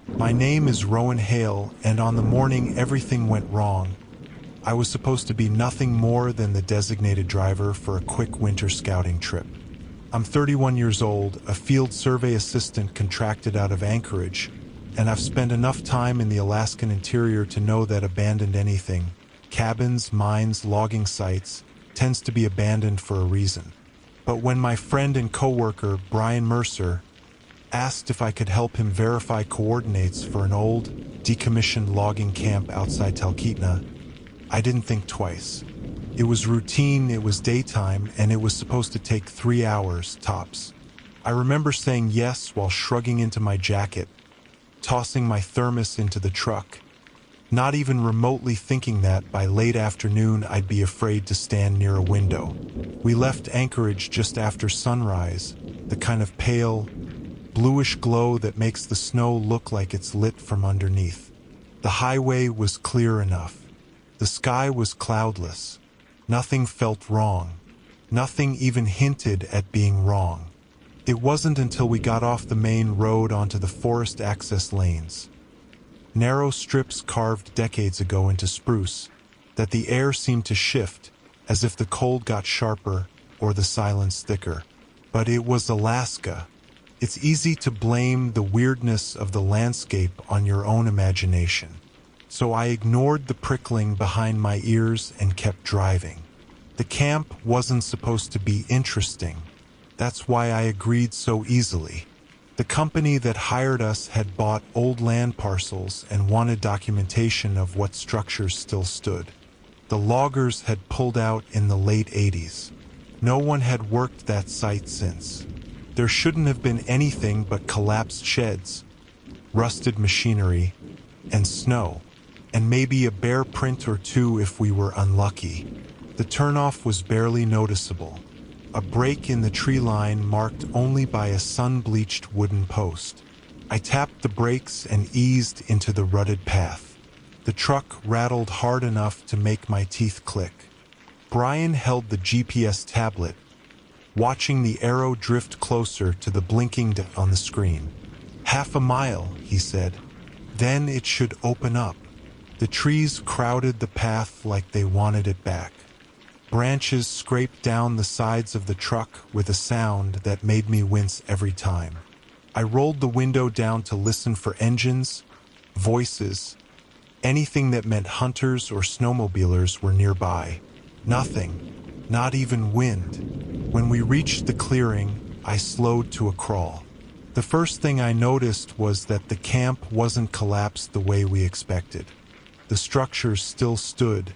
My name is Rowan Hale, and on the morning everything went wrong, I was supposed to be nothing more than the designated driver for a quick winter scouting trip. I'm 31 years old, a field survey assistant contracted out of Anchorage, and I've spent enough time in the Alaskan interior to know that abandoned anything, cabins, mines, logging sites, tends to be abandoned for a reason. But when my friend and coworker, Brian Mercer, asked if I could help him verify coordinates for an old, decommissioned logging camp outside Talkeetna, I didn't think twice. It was routine, it was daytime, and it was supposed to take 3 hours, tops. I remember saying yes while shrugging into my jacket, tossing my thermos into the truck, not even remotely thinking that by late afternoon I'd be afraid to stand near a window. We left Anchorage just after sunrise, the kind of pale, bluish glow that makes the snow look like it's lit from underneath. The highway was clear enough. The sky was cloudless. Nothing felt wrong. Nothing even hinted at being wrong. It wasn't until we got off the main road onto the forest access lanes, narrow strips carved decades ago into spruce, that the air seemed to shift, as if the cold got sharper or the silence thicker. But it was Alaska. It's easy to blame the weirdness of the landscape on your own imagination. So I ignored the prickling behind my ears and kept driving. The camp wasn't supposed to be interesting. That's why I agreed so easily. The company that hired us had bought old land parcels and wanted documentation of what structures still stood. The loggers had pulled out in the late 80s. No one had worked that site since. There shouldn't have been anything but collapsed sheds, rusted machinery, and snow, and maybe a bear print or two if we were unlucky. The turnoff was barely noticeable, a break in the tree line marked only by a sun-bleached wooden post. I tapped the brakes and eased into the rutted path. The truck rattled hard enough to make my teeth click. Brian held the GPS tablet, watching the arrow drift closer to the blinking dot on the screen. "Half a mile," he said. "Then it should open up." The trees crowded the path like they wanted it back. Branches scraped down the sides of the truck with a sound that made me wince every time. I rolled the window down to listen for engines, voices, anything that meant hunters or snowmobilers were nearby. Nothing, not even wind. When we reached the clearing, I slowed to a crawl. The first thing I noticed was that the camp wasn't collapsed the way we expected. The structures still stood,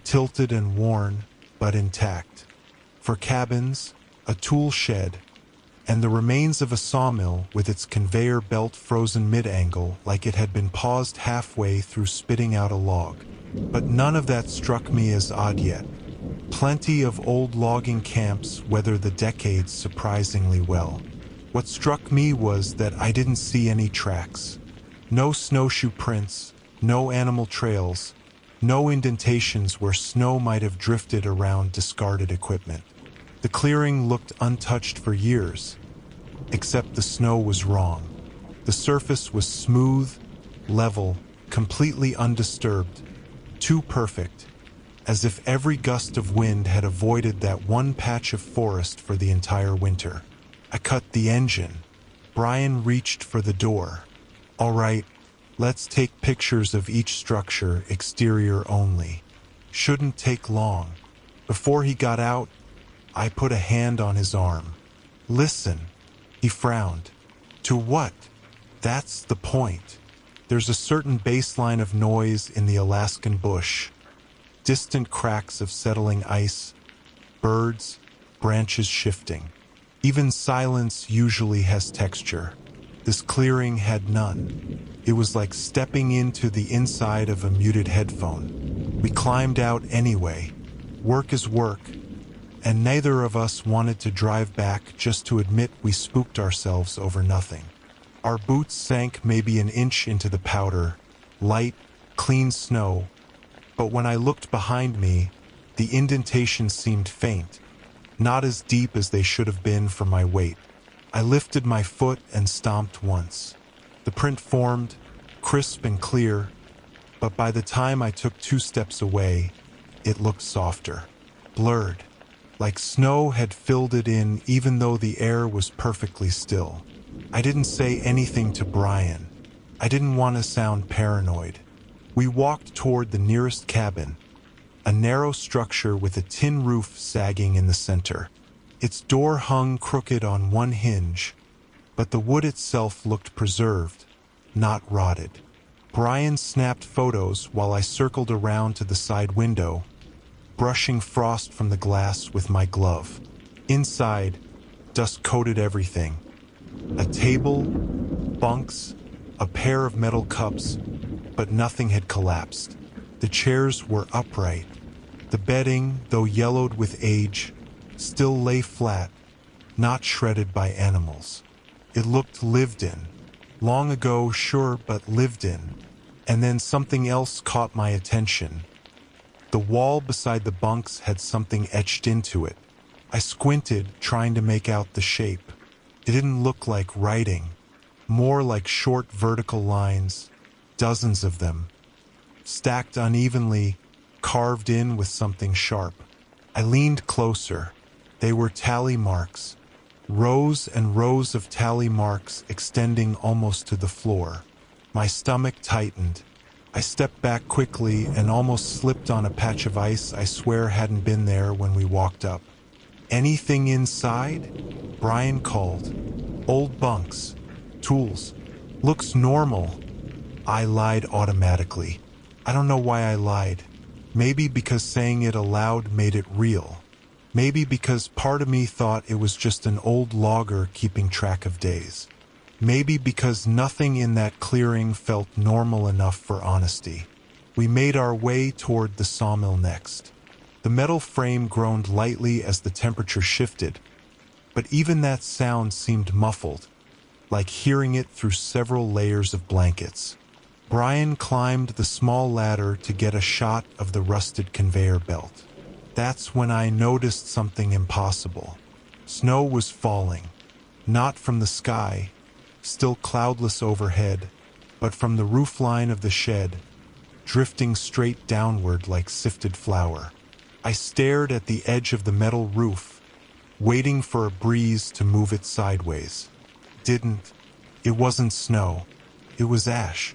tilted and worn, but intact. For cabins, a tool shed, and the remains of a sawmill with its conveyor belt frozen mid-angle like it had been paused halfway through spitting out a log. But none of that struck me as odd yet. Plenty of old logging camps weather the decades surprisingly well. What struck me was that I didn't see any tracks. No snowshoe prints, no animal trails, no indentations where snow might have drifted around discarded equipment. The clearing looked untouched for years, except the snow was wrong. The surface was smooth, level, completely undisturbed, too perfect, as if every gust of wind had avoided that one patch of forest for the entire winter. I cut the engine. Brian reached for the door. "All right, let's take pictures of each structure, exterior only. Shouldn't take long." Before he got out, I put a hand on his arm. "Listen." He frowned. "To what?" "That's the point. There's a certain baseline of noise in the Alaskan bush. Distant cracks of settling ice, birds, branches shifting. Even silence usually has texture. This clearing had none. It was like stepping into the inside of a muted headphone. We climbed out anyway. Work is work, and neither of us wanted to drive back just to admit we spooked ourselves over nothing. Our boots sank maybe an inch into the powder, light, clean snow, but when I looked behind me, the indentations seemed faint, not as deep as they should have been for my weight. I lifted my foot and stomped once. The print formed, crisp and clear, but by the time I took 2 steps away, it looked softer, blurred, like snow had filled it in even though the air was perfectly still. I didn't say anything to Brian. I didn't want to sound paranoid. We walked toward the nearest cabin, a narrow structure with a tin roof sagging in the center. Its door hung crooked on one hinge, but the wood itself looked preserved, not rotted. Brian snapped photos while I circled around to the side window, brushing frost from the glass with my glove. Inside, dust coated everything. A table, bunks, a pair of metal cups, but nothing had collapsed. The chairs were upright. The bedding, though yellowed with age, still lay flat, not shredded by animals. It looked lived in. Long ago, sure, but lived in. And then something else caught my attention. The wall beside the bunks had something etched into it. I squinted, trying to make out the shape. It didn't look like writing, more like short vertical lines, dozens of them, stacked unevenly, carved in with something sharp. I leaned closer. They were tally marks, rows and rows of tally marks extending almost to the floor. My stomach tightened. I stepped back quickly and almost slipped on a patch of ice I swear hadn't been there when we walked up. "Anything inside?" Brian called. "Old bunks. Tools. Looks normal." I lied automatically. I don't know why I lied. Maybe because saying it aloud made it real. Maybe because part of me thought it was just an old logger keeping track of days. Maybe because nothing in that clearing felt normal enough for honesty. We made our way toward the sawmill next. The metal frame groaned lightly as the temperature shifted, but even that sound seemed muffled, like hearing it through several layers of blankets. Brian climbed the small ladder to get a shot of the rusted conveyor belt. That's when I noticed something impossible. Snow was falling, not from the sky, still cloudless overhead, but from the roofline of the shed, drifting straight downward like sifted flour. I stared at the edge of the metal roof, waiting for a breeze to move it sideways. Didn't. It wasn't snow. It was ash,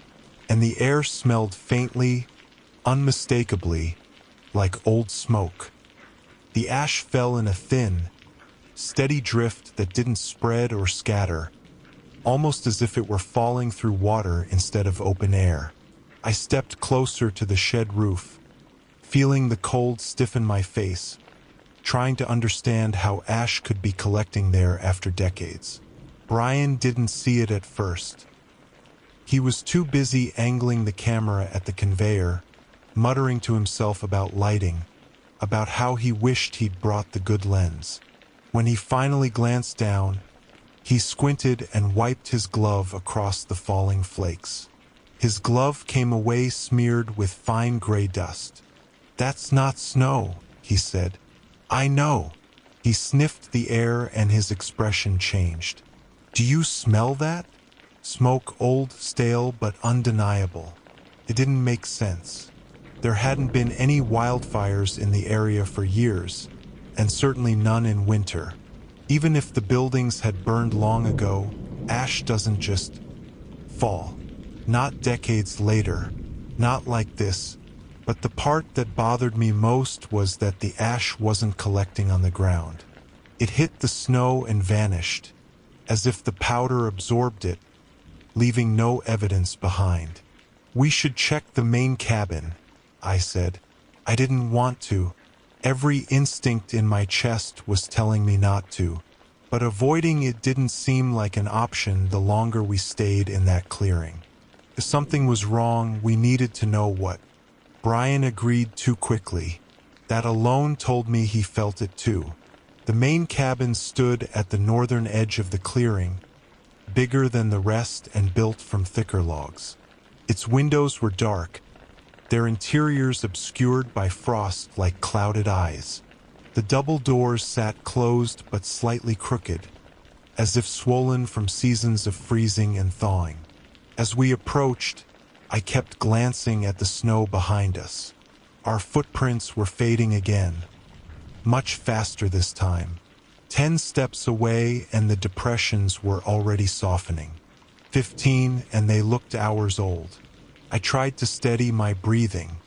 and the air smelled faintly, unmistakably, like old smoke. The ash fell in a thin, steady drift that didn't spread or scatter, almost as if it were falling through water instead of open air. I stepped closer to the shed roof, feeling the cold stiffen my face, trying to understand how ash could be collecting there after decades. Brian didn't see it at first. He was too busy angling the camera at the conveyor, muttering to himself about lighting, about how he wished he'd brought the good lens. When he finally glanced down, he squinted and wiped his glove across the falling flakes. His glove came away smeared with fine gray dust. "That's not snow," he said. "I know." He sniffed the air and his expression changed. "Do you smell that?" Smoke, old, stale, but undeniable. It didn't make sense. There hadn't been any wildfires in the area for years, and certainly none in winter. Even if the buildings had burned long ago, ash doesn't just fall. Not decades later, not like this. But the part that bothered me most was that the ash wasn't collecting on the ground. It hit the snow and vanished, as if the powder absorbed it, leaving no evidence behind. "We should check the main cabin," I said. I didn't want to. Every instinct in my chest was telling me not to. But avoiding it didn't seem like an option the longer we stayed in that clearing. If something was wrong, we needed to know what. Brian agreed too quickly. That alone told me he felt it too. The main cabin stood at the northern edge of the clearing, bigger than the rest and built from thicker logs. Its windows were dark, their interiors obscured by frost like clouded eyes. The double doors sat closed but slightly crooked, as if swollen from seasons of freezing and thawing. As we approached, I kept glancing at the snow behind us. Our footprints were fading again, much faster this time. 10 steps away and the depressions were already softening. 15 and they looked hours old. I tried to steady my breathing.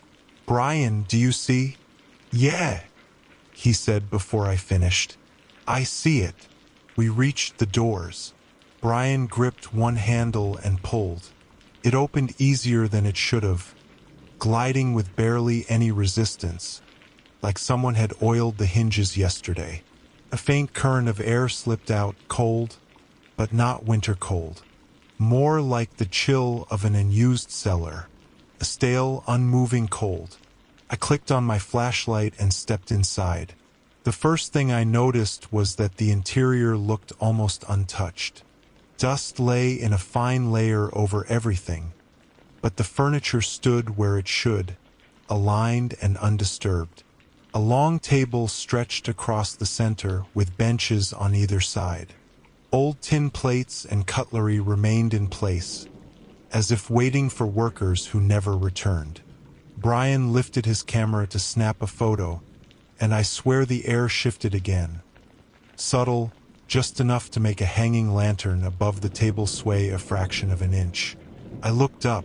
"Brian, do you see?" "Yeah," he said before I finished. "I see it." We reached the doors. Brian gripped one handle and pulled. It opened easier than it should have, gliding with barely any resistance, like someone had oiled the hinges yesterday. A faint current of air slipped out, cold, but not winter cold. More like the chill of an unused cellar, a stale, unmoving cold. I clicked on my flashlight and stepped inside. The first thing I noticed was that the interior looked almost untouched. Dust lay in a fine layer over everything, but the furniture stood where it should, aligned and undisturbed. A long table stretched across the center with benches on either side. Old tin plates and cutlery remained in place, as if waiting for workers who never returned. Brian lifted his camera to snap a photo, and I swear the air shifted again. Subtle, just enough to make a hanging lantern above the table sway a fraction of an inch. I looked up.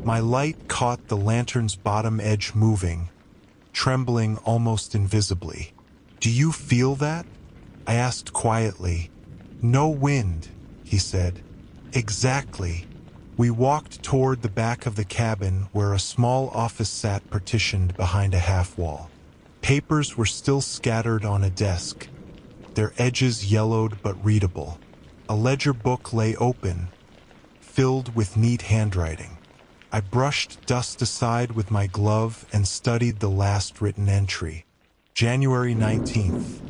My light caught the lantern's bottom edge moving, trembling almost invisibly. "Do you feel that?" I asked quietly. "No wind," he said. "Exactly." We walked toward the back of the cabin where a small office sat partitioned behind a half wall. Papers were still scattered on a desk, their edges yellowed but readable. A ledger book lay open, filled with neat handwriting. I brushed dust aside with my glove and studied the last written entry. January 19th.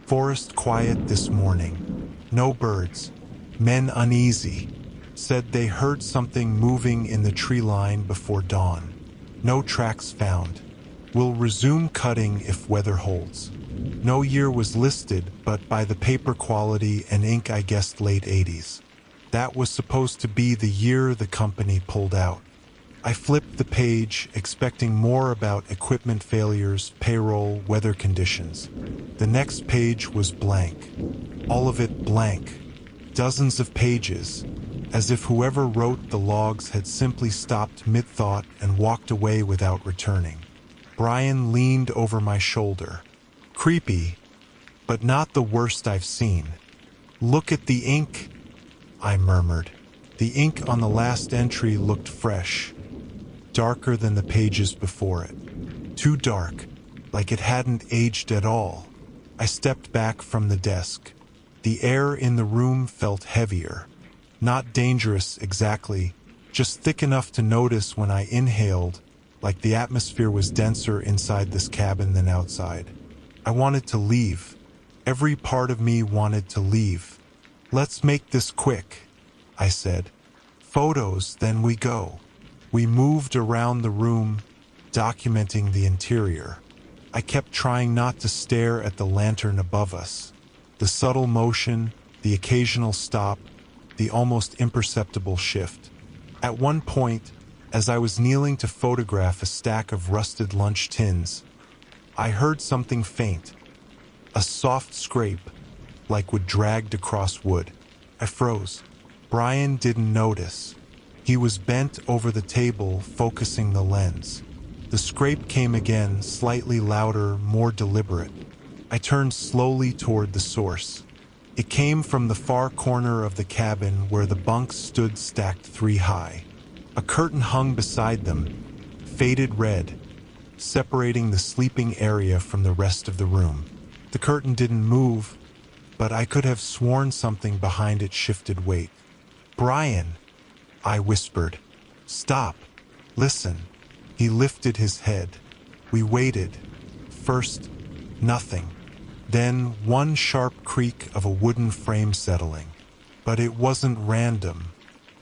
Forest quiet this morning. No birds. Men uneasy. Said they heard something moving in the tree line before dawn. No tracks found. Will resume cutting if weather holds. No year was listed, but by the paper quality and ink I guessed late 80s. That was supposed to be the year the company pulled out. I flipped the page, expecting more about equipment failures, payroll, weather conditions. The next page was blank. All of it blank. Dozens of pages, as if whoever wrote the logs had simply stopped mid-thought and walked away without returning. Brian leaned over my shoulder. "Creepy, but not the worst I've seen." "Look at the ink," I murmured. The ink on the last entry looked fresh, darker than the pages before it. Too dark, like it hadn't aged at all. I stepped back from the desk. The air in the room felt heavier. Not dangerous exactly, just thick enough to notice when I inhaled, like the atmosphere was denser inside this cabin than outside. I wanted to leave. Every part of me wanted to leave. "Let's make this quick," I said. "Photos, then we go." We moved around the room, documenting the interior. I kept trying not to stare at the lantern above us. The subtle motion, the occasional stop, the almost imperceptible shift. At one point, as I was kneeling to photograph a stack of rusted lunch tins, I heard something faint, a soft scrape, like wood dragged across wood. I froze. Brian didn't notice. He was bent over the table, focusing the lens. The scrape came again, slightly louder, more deliberate. I turned slowly toward the source. It came from the far corner of the cabin where the bunks stood stacked 3 high. A curtain hung beside them, faded red, separating the sleeping area from the rest of the room. The curtain didn't move, but I could have sworn something behind it shifted weight. "Brian," I whispered. "Stop. Listen." He lifted his head. We waited. First, nothing. Then one sharp creak of a wooden frame settling. But it wasn't random.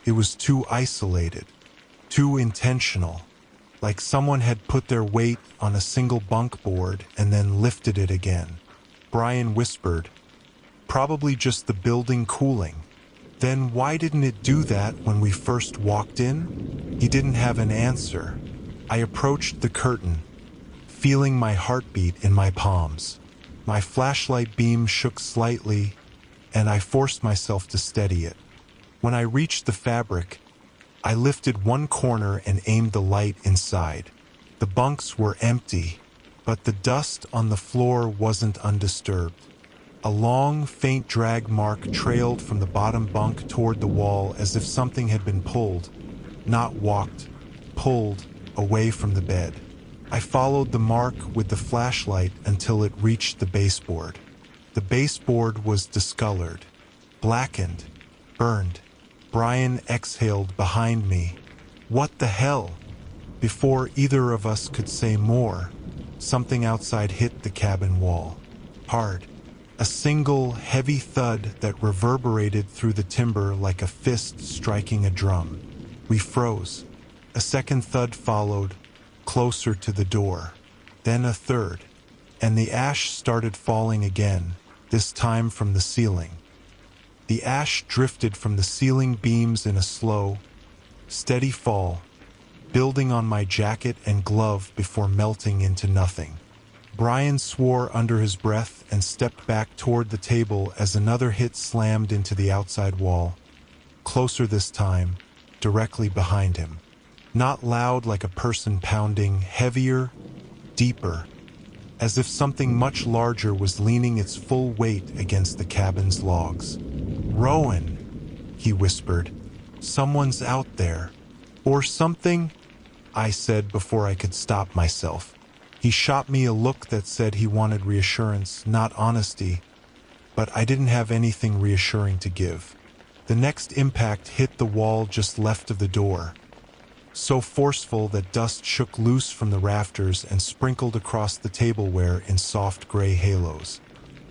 It was too isolated, too intentional, like someone had put their weight on a single bunk board and then lifted it again. Brian whispered, "Probably just the building cooling." Then why didn't it do that when we first walked in? He didn't have an answer. I approached the curtain, feeling my heartbeat in my palms. My flashlight beam shook slightly, and I forced myself to steady it. When I reached the fabric, I lifted one corner and aimed the light inside. The bunks were empty, but the dust on the floor wasn't undisturbed. A long, faint drag mark trailed from the bottom bunk toward the wall as if something had been pulled, not walked, pulled away from the bed. I followed the mark with the flashlight until it reached the baseboard. The baseboard was discolored, blackened, burned. Brian exhaled behind me. What the hell? Before either of us could say more, something outside hit the cabin wall. Hard. A single, heavy thud that reverberated through the timber like a fist striking a drum. We froze. A second thud followed, closer to the door. Then a third, and the ash started falling again, this time from the ceiling. The ash drifted from the ceiling beams in a slow, steady fall, building on my jacket and glove before melting into nothing. Brian swore under his breath and stepped back toward the table as another hit slammed into the outside wall, closer this time, directly behind him. Not loud like a person pounding, heavier, deeper, as if something much larger was leaning its full weight against the cabin's logs. "Rowan," he whispered, "someone's out there." "Or something," I said before I could stop myself. He shot me a look that said he wanted reassurance, not honesty, but I didn't have anything reassuring to give. The next impact hit the wall just left of the door, so forceful that dust shook loose from the rafters and sprinkled across the tableware in soft gray halos.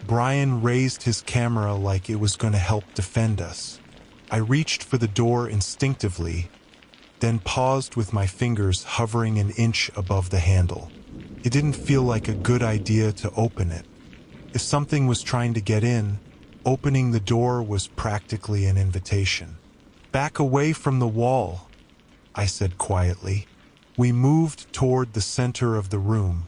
Brian raised his camera like it was going to help defend us. I reached for the door instinctively, then paused with my fingers hovering an inch above the handle. It didn't feel like a good idea to open it. If something was trying to get in, opening the door was practically an invitation. "Back away from the wall," I said quietly. We moved toward the center of the room,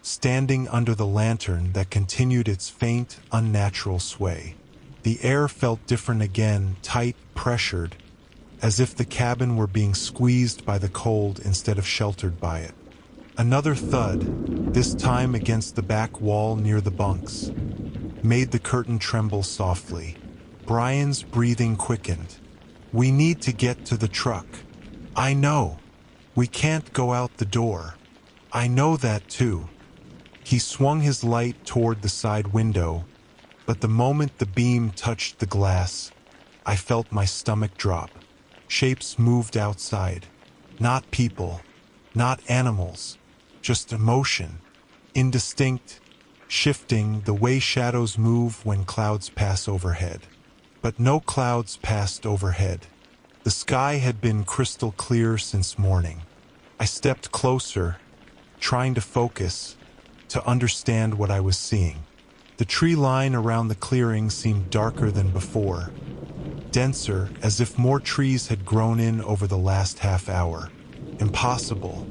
standing under the lantern that continued its faint, unnatural sway. The air felt different again, tight, pressured, as if the cabin were being squeezed by the cold instead of sheltered by it. Another thud, this time against the back wall near the bunks, made the curtain tremble softly. Brian's breathing quickened. "We need to get to the truck." "I know. We can't go out the door." "I know that too." He swung his light toward the side window, but the moment the beam touched the glass, I felt my stomach drop. Shapes moved outside. Not people, not animals, just emotion. Indistinct, shifting the way shadows move when clouds pass overhead. But no clouds passed overhead. The sky had been crystal clear since morning. I stepped closer, trying to focus, to understand what I was seeing. The tree line around the clearing seemed darker than before, denser, as if more trees had grown in over the last half hour. Impossible,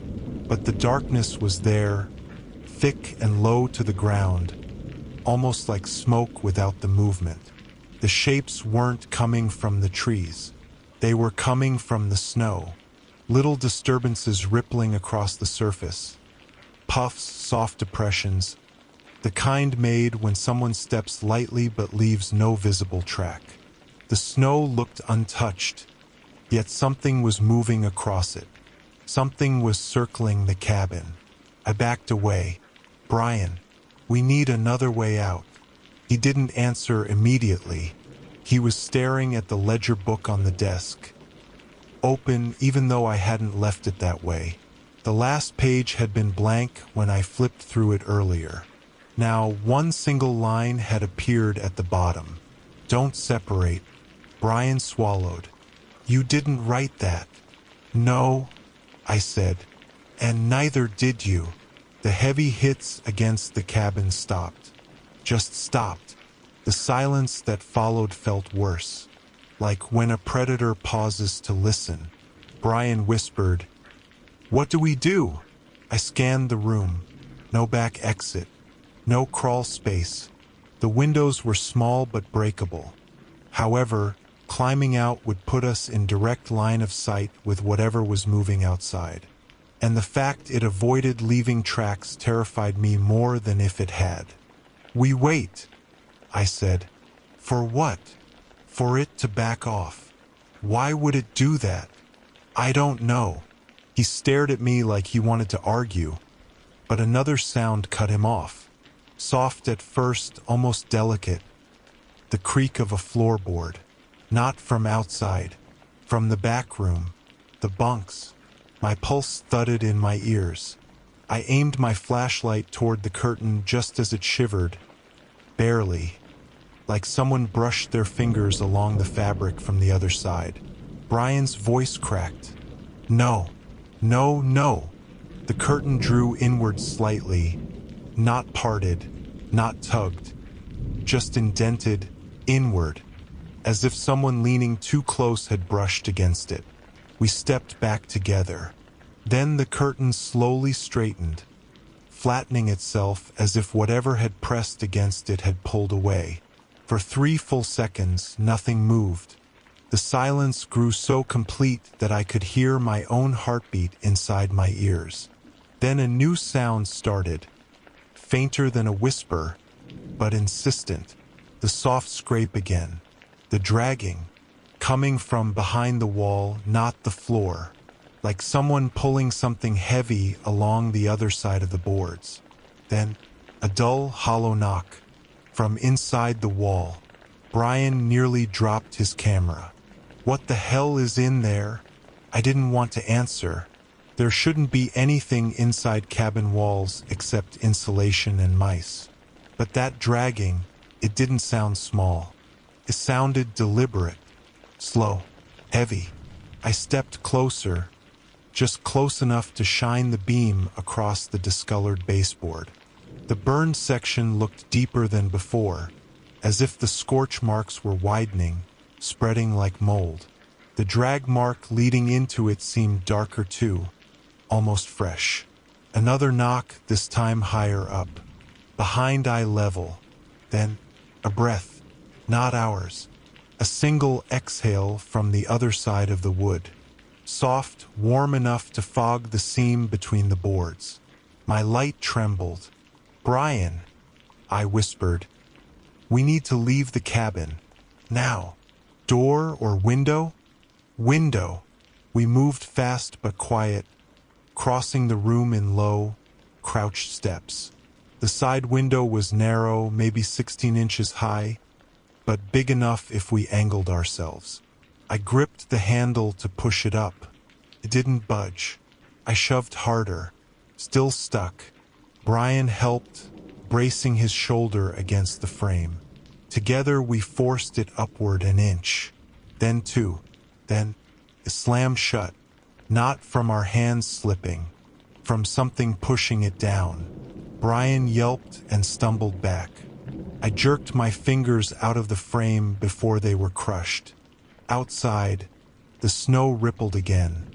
but the darkness was there, thick and low to the ground, almost like smoke without the movement. The shapes weren't coming from the trees. They were coming from the snow. Little disturbances rippling across the surface. Puffs, soft depressions, the kind made when someone steps lightly but leaves no visible track. The snow looked untouched, yet something was moving across it. Something was circling the cabin. I backed away. "Brian, we need another way out." He didn't answer immediately. He was staring at the ledger book on the desk, open even though I hadn't left it that way. The last page had been blank when I flipped through it earlier. Now one single line had appeared at the bottom. "Don't separate." Brian swallowed. "You didn't write that." "No," I said, "and neither did you." The heavy hits against the cabin stopped. Just stopped. The silence that followed felt worse, like when a predator pauses to listen. Brian whispered, "What do we do?" I scanned the room. No back exit. No crawl space. The windows were small but breakable. However, climbing out would put us in direct line of sight with whatever was moving outside. And the fact it avoided leaving tracks terrified me more than if it had. "We wait," I said. "For what?" "For it to back off." "Why would it do that?" "I don't know." He stared at me like he wanted to argue, but another sound cut him off. Soft at first, almost delicate. The creak of a floorboard. Not from outside. From the back room. The bunks. My pulse thudded in my ears. I aimed my flashlight toward the curtain just as it shivered. Barely. Like someone brushed their fingers along the fabric from the other side. Brian's voice cracked. "No. No, no." The curtain drew inward slightly. Not parted. Not tugged. Just indented inward. As if someone leaning too close had brushed against it. We stepped back together. Then the curtain slowly straightened, flattening itself as if whatever had pressed against it had pulled away. For 3 full seconds, nothing moved. The silence grew so complete that I could hear my own heartbeat inside my ears. Then a new sound started, fainter than a whisper, but insistent. The soft scrape again. The dragging, coming from behind the wall, not the floor, like someone pulling something heavy along the other side of the boards. Then, a dull, hollow knock from inside the wall. Brian nearly dropped his camera. "What the hell is in there?" I didn't want to answer. There shouldn't be anything inside cabin walls except insulation and mice. But that dragging, it didn't sound small. It sounded deliberate, slow, heavy. I stepped closer, just close enough to shine the beam across the discolored baseboard. The burned section looked deeper than before, as if the scorch marks were widening, spreading like mold. The drag mark leading into it seemed darker too, almost fresh. Another knock, this time higher up, behind eye level. Then, a breath. Not ours. A single exhale from the other side of the wood. Soft, warm enough to fog the seam between the boards. My light trembled. "Brian," I whispered, "we need to leave the cabin. Now." "Door or window?" "Window." We moved fast but quiet, crossing the room in low, crouched steps. The side window was narrow, maybe 16 inches high, but big enough if we angled ourselves. I gripped the handle to push it up. It didn't budge. I shoved harder, still stuck. Brian helped, bracing his shoulder against the frame. Together we forced it upward an inch, then 2, then it slammed shut, not from our hands slipping, from something pushing it down. Brian yelped and stumbled back. I jerked my fingers out of the frame before they were crushed. Outside, the snow rippled again.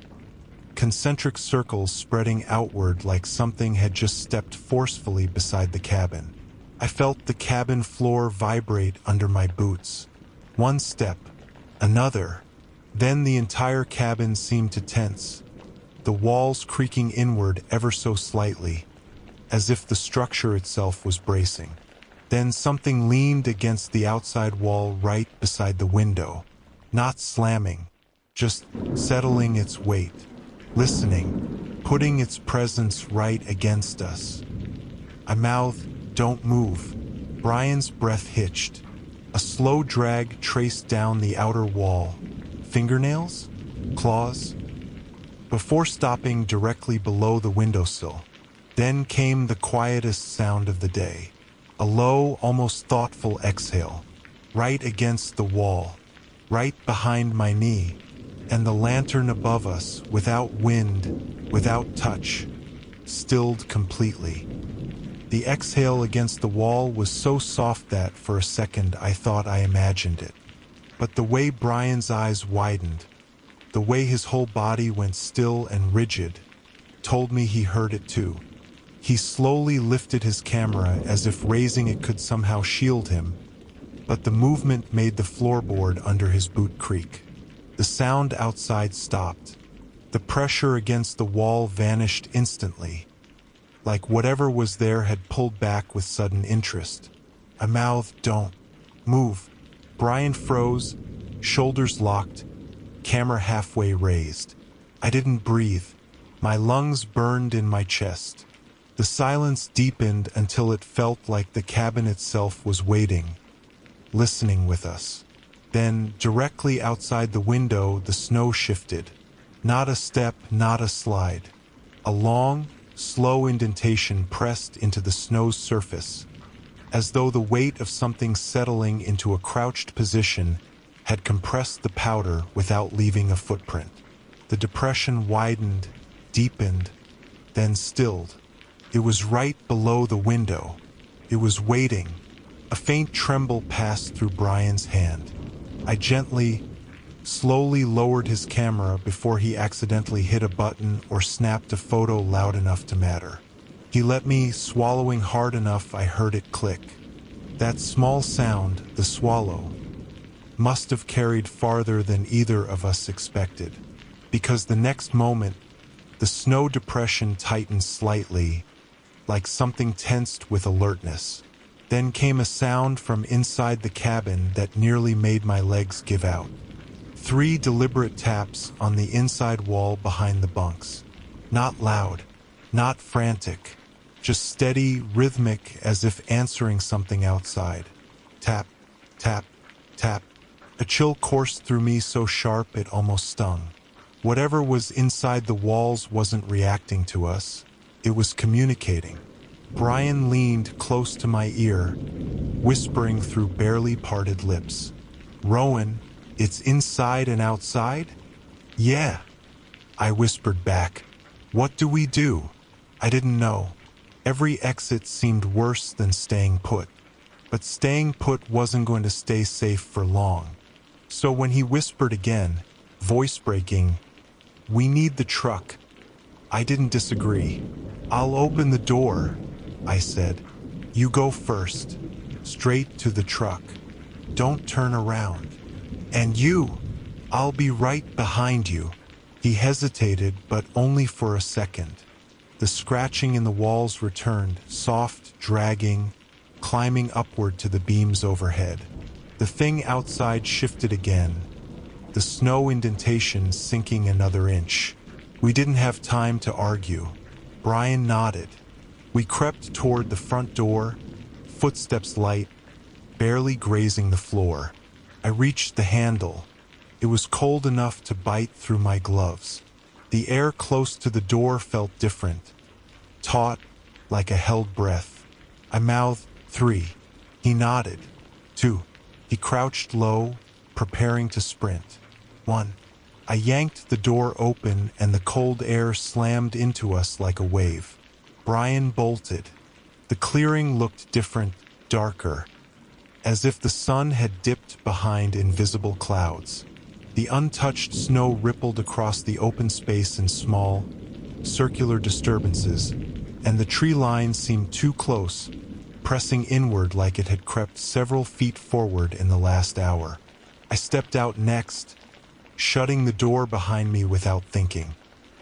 Concentric circles spreading outward like something had just stepped forcefully beside the cabin. I felt the cabin floor vibrate under my boots. One step, another. Then the entire cabin seemed to tense, the walls creaking inward ever so slightly, as if the structure itself was bracing. Then something leaned against the outside wall right beside the window, not slamming, just settling its weight, listening, putting its presence right against us. I mouthed, "Don't move." Brian's breath hitched. A slow drag traced down the outer wall. Fingernails? Claws? Before stopping directly below the windowsill. Then came the quietest sound of the day. A low, almost thoughtful exhale, right against the wall, right behind my knee, and the lantern above us, without wind, without touch, stilled completely. The exhale against the wall was so soft that, for a second, I thought I imagined it. But the way Brian's eyes widened, the way his whole body went still and rigid, told me he heard it too. He slowly lifted his camera as if raising it could somehow shield him, but the movement made the floorboard under his boot creak. The sound outside stopped. The pressure against the wall vanished instantly, like whatever was there had pulled back with sudden interest. I mouthed, "Don't move." Brian froze, shoulders locked, camera halfway raised. I didn't breathe. My lungs burned in my chest. The silence deepened until it felt like the cabin itself was waiting, listening with us. Then, directly outside the window, the snow shifted. Not a step, not a slide. A long, slow indentation pressed into the snow's surface, as though the weight of something settling into a crouched position had compressed the powder without leaving a footprint. The depression widened, deepened, then stilled. It was right below the window. It was waiting. A faint tremble passed through Brian's hand. I gently, slowly lowered his camera before he accidentally hit a button or snapped a photo loud enough to matter. He let me, swallowing hard enough I heard it click. That small sound, the swallow, must have carried farther than either of us expected, because the next moment, the snow depression tightened slightly, like something tensed with alertness. Then came a sound from inside the cabin that nearly made my legs give out. 3 deliberate taps on the inside wall behind the bunks. Not loud, not frantic, just steady, rhythmic, as if answering something outside. Tap, tap, tap. A chill coursed through me so sharp it almost stung. Whatever was inside the walls wasn't reacting to us. It was communicating. Brian leaned close to my ear, whispering through barely parted lips. "Rowan, it's inside and outside?" "Yeah," I whispered back. "What do we do?" I didn't know. Every exit seemed worse than staying put. But staying put wasn't going to stay safe for long. So when he whispered again, voice breaking, "We need the truck," I didn't disagree. "I'll open the door," I said. "You go first, straight to the truck. Don't turn around. And you, I'll be right behind you." He hesitated, but only for a second. The scratching in the walls returned, soft, dragging, climbing upward to the beams overhead. The thing outside shifted again, the snow indentation sinking another inch. We didn't have time to argue. Brian nodded. We crept toward the front door, footsteps light, barely grazing the floor. I reached the handle. It was cold enough to bite through my gloves. The air close to the door felt different, taut, like a held breath. I mouthed, "3. He nodded. 2. He crouched low, preparing to sprint. 1. I yanked the door open and the cold air slammed into us like a wave. Brian bolted. The clearing looked different, darker, as if the sun had dipped behind invisible clouds. The untouched snow rippled across the open space in small, circular disturbances, and the tree line seemed too close, pressing inward like it had crept several feet forward in the last hour. I stepped out next, shutting the door behind me without thinking.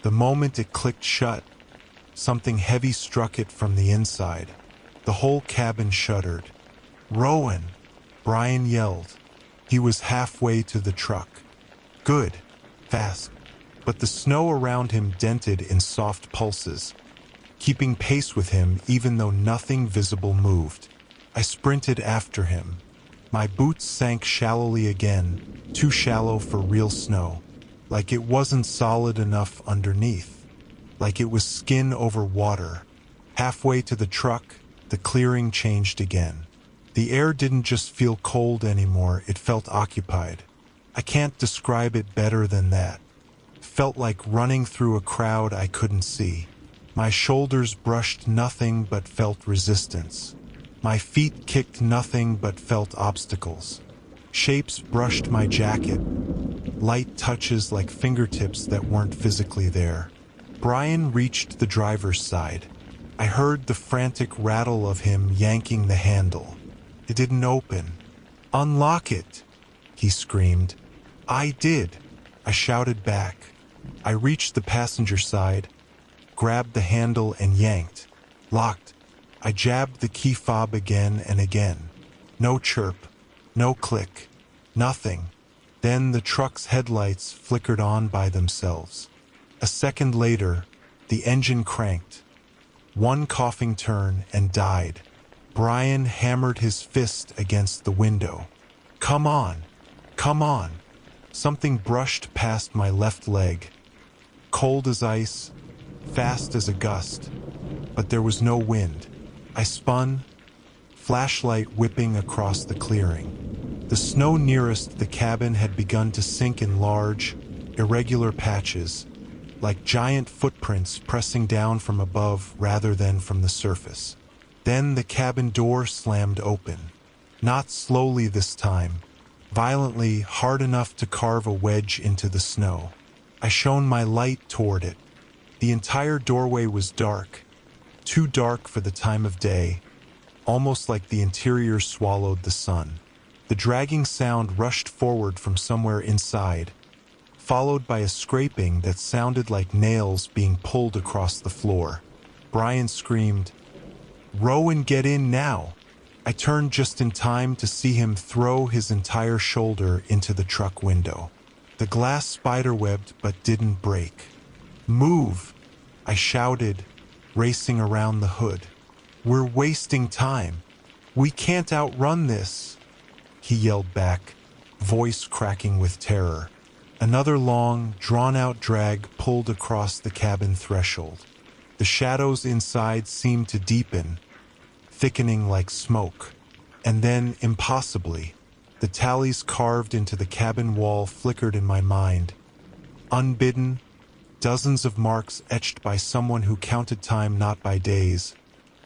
The moment it clicked shut, something heavy struck it from the inside. The whole cabin shuddered. "Rowan!" Brian yelled. He was halfway to the truck. "Good. Fast." But the snow around him dented in soft pulses, keeping pace with him even though nothing visible moved. I sprinted after him. My boots sank shallowly again, too shallow for real snow, like it wasn't solid enough underneath, like it was skin over water. Halfway to the truck, the clearing changed again. The air didn't just feel cold anymore, it felt occupied. I can't describe it better than that. Felt like running through a crowd I couldn't see. My shoulders brushed nothing but felt resistance. My feet kicked nothing but felt obstacles. Shapes brushed my jacket, light touches like fingertips that weren't physically there. Brian reached the driver's side. I heard the frantic rattle of him yanking the handle. It didn't open. "Unlock it!" he screamed. "I did," I shouted back. I reached the passenger side, grabbed the handle and yanked. Locked. I jabbed the key fob again and again. No chirp, no click, nothing. Then the truck's headlights flickered on by themselves. A second later, the engine cranked. One coughing turn and died. Brian hammered his fist against the window. "Come on, come on." Something brushed past my left leg. Cold as ice, fast as a gust. But there was no wind. I spun, flashlight whipping across the clearing. The snow nearest the cabin had begun to sink in large, irregular patches, like giant footprints pressing down from above rather than from the surface. Then the cabin door slammed open. Not slowly this time, violently, hard enough to carve a wedge into the snow. I shone my light toward it. The entire doorway was dark, too dark for the time of day, almost like the interior swallowed the sun. The dragging sound rushed forward from somewhere inside, followed by a scraping that sounded like nails being pulled across the floor. Brian screamed, "Row and get in now!" I turned just in time to see him throw his entire shoulder into the truck window. The glass spiderwebbed but didn't break. "Move!" I shouted, racing around the hood. "We're wasting time. We can't outrun this," he yelled back, voice cracking with terror. Another long, drawn-out drag pulled across the cabin threshold. The shadows inside seemed to deepen, thickening like smoke. And then, impossibly, the tallies carved into the cabin wall flickered in my mind. Unbidden, dozens of marks etched by someone who counted time not by days,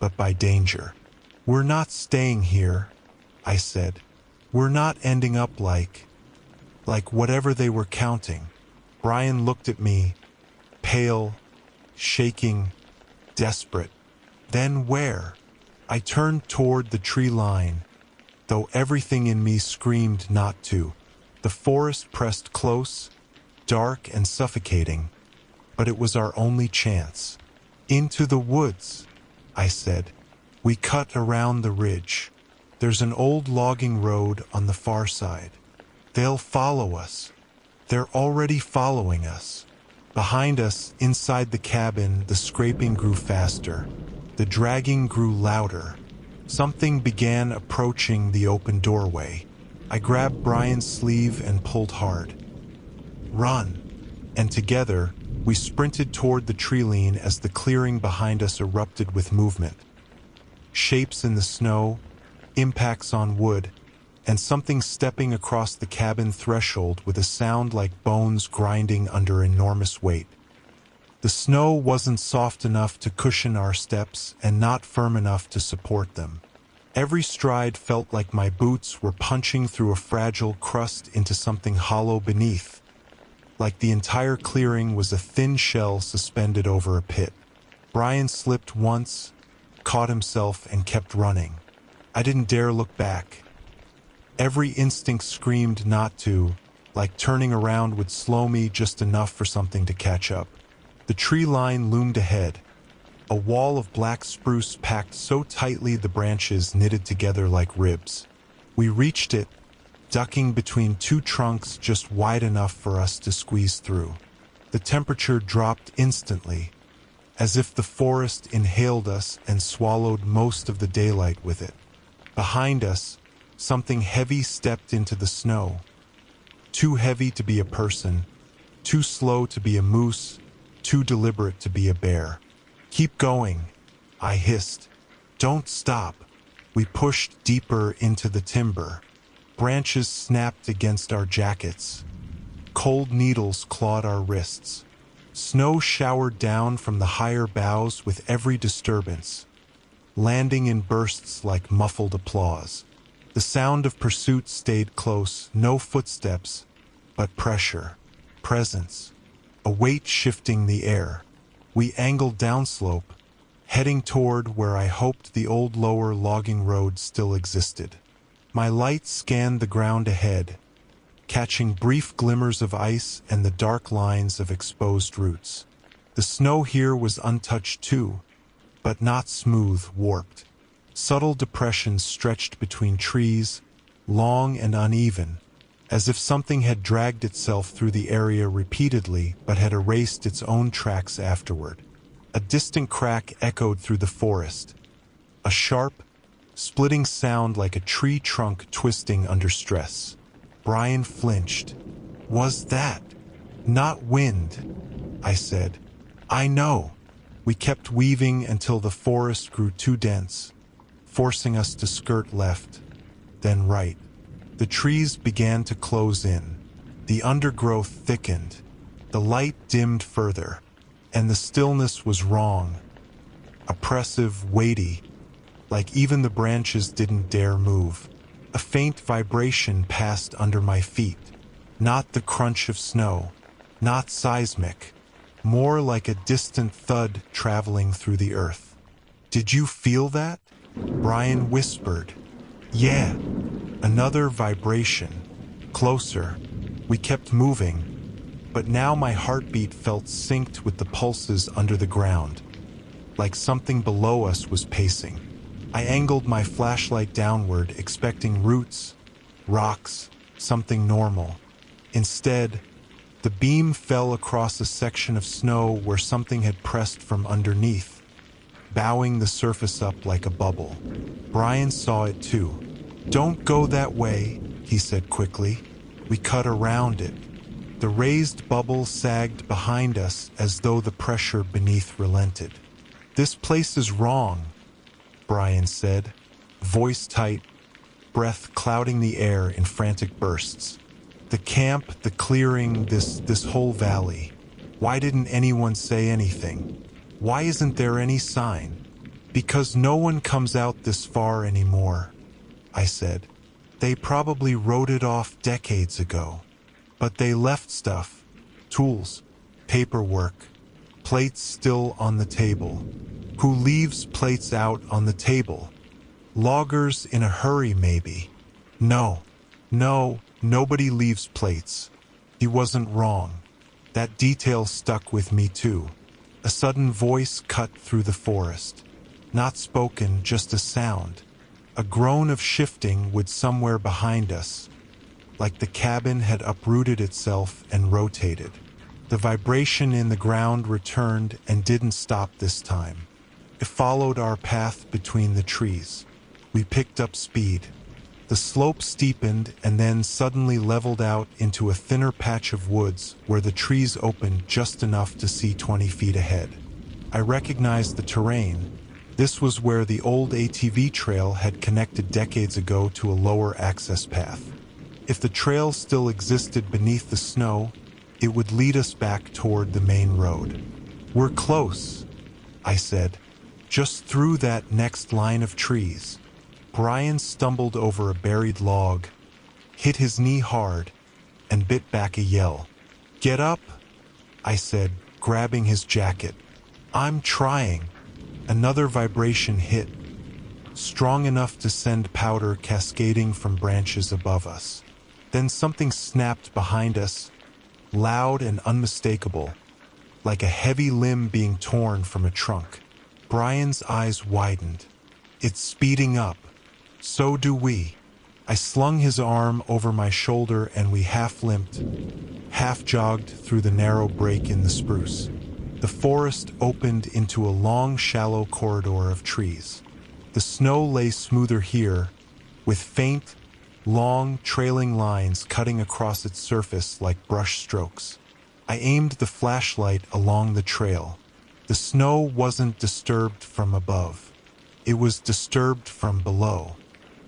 but by danger. "We're not staying here," I said. "We're not ending up like whatever they were counting." Brian looked at me, pale, shaking, desperate. "Then where?" I turned toward the tree line, though everything in me screamed not to. The forest pressed close, dark and suffocating, but it was our only chance. "Into the woods," I said. We cut around the ridge. "There's an old logging road on the far side. They'll follow us. They're already following us." Behind us, inside the cabin, the scraping grew faster. The dragging grew louder. Something began approaching the open doorway. I grabbed Brian's sleeve and pulled hard. "Run!" And together, we sprinted toward the tree line as the clearing behind us erupted with movement. Shapes in the snow, impacts on wood, and something stepping across the cabin threshold with a sound like bones grinding under enormous weight. The snow wasn't soft enough to cushion our steps and not firm enough to support them. Every stride felt like my boots were punching through a fragile crust into something hollow beneath, like the entire clearing was a thin shell suspended over a pit. Brian slipped once, caught himself, and kept running. I didn't dare look back. Every instinct screamed not to, like turning around would slow me just enough for something to catch up. The tree line loomed ahead, a wall of black spruce packed so tightly the branches knitted together like ribs. We reached it, ducking between two trunks just wide enough for us to squeeze through. The temperature dropped instantly, as if the forest inhaled us and swallowed most of the daylight with it. Behind us, something heavy stepped into the snow. Too heavy to be a person, too slow to be a moose, too deliberate to be a bear. "Keep going," I hissed. "Don't stop." We pushed deeper into the timber. Branches snapped against our jackets. Cold needles clawed our wrists. Snow showered down from the higher boughs with every disturbance, landing in bursts like muffled applause. The sound of pursuit stayed close, no footsteps, but pressure, presence, a weight shifting the air. We angled downslope, heading toward where I hoped the old lower logging road still existed. My light scanned the ground ahead, catching brief glimmers of ice and the dark lines of exposed roots. The snow here was untouched too, but not smooth, warped. Subtle depressions stretched between trees, long and uneven, as if something had dragged itself through the area repeatedly but had erased its own tracks afterward. A distant crack echoed through the forest, a sharp, splitting sound like a tree trunk twisting under stress. Brian flinched. "Was that not wind?" I said. "I know." We kept weaving until the forest grew too dense, forcing us to skirt left, then right. The trees began to close in. The undergrowth thickened. The light dimmed further, and the stillness was wrong. Oppressive, weighty, like even the branches didn't dare move. A faint vibration passed under my feet. Not the crunch of snow, not seismic, more like a distant thud traveling through the earth. "Did you feel that?" Brian whispered. "Yeah." Another vibration. Closer. We kept moving, but now my heartbeat felt synced with the pulses under the ground, like something below us was pacing. I angled my flashlight downward, expecting roots, rocks, something normal. Instead, the beam fell across a section of snow where something had pressed from underneath, bowing the surface up like a bubble. Brian saw it too. "Don't go that way," he said quickly. We cut around it. The raised bubble sagged behind us as though the pressure beneath relented. "This place is wrong," Brian said, voice tight, breath clouding the air in frantic bursts. "The camp, the clearing, this whole valley. Why didn't anyone say anything? Why isn't there any sign?" "Because no one comes out this far anymore," I said. "They probably wrote it off decades ago. But they left stuff, tools, paperwork, plates still on the table. Who leaves plates out on the table? Loggers in a hurry, maybe. No, nobody leaves plates." He wasn't wrong. That detail stuck with me too. A sudden voice cut through the forest. Not spoken, just a sound. A groan of shifting wood somewhere behind us, like the cabin had uprooted itself and rotated. The vibration in the ground returned and didn't stop this time. It followed our path between the trees. We picked up speed. The slope steepened and then suddenly leveled out into a thinner patch of woods where the trees opened just enough to see 20 feet ahead. I recognized the terrain. This was where the old ATV trail had connected decades ago to a lower access path. If the trail still existed beneath the snow, it would lead us back toward the main road. "We're close," I said, "just through that next line of trees." Brian stumbled over a buried log, hit his knee hard, and bit back a yell. "Get up," I said, grabbing his jacket. "I'm trying." Another vibration hit, strong enough to send powder cascading from branches above us. Then something snapped behind us, loud and unmistakable, like a heavy limb being torn from a trunk. Brian's eyes widened. "It's speeding up. So do we." I slung his arm over my shoulder and we half limped, half jogged through the narrow break in the spruce. The forest opened into a long, shallow corridor of trees. The snow lay smoother here, with faint, long, trailing lines cutting across its surface like brush strokes. I aimed the flashlight along the trail. The snow wasn't disturbed from above. It was disturbed from below.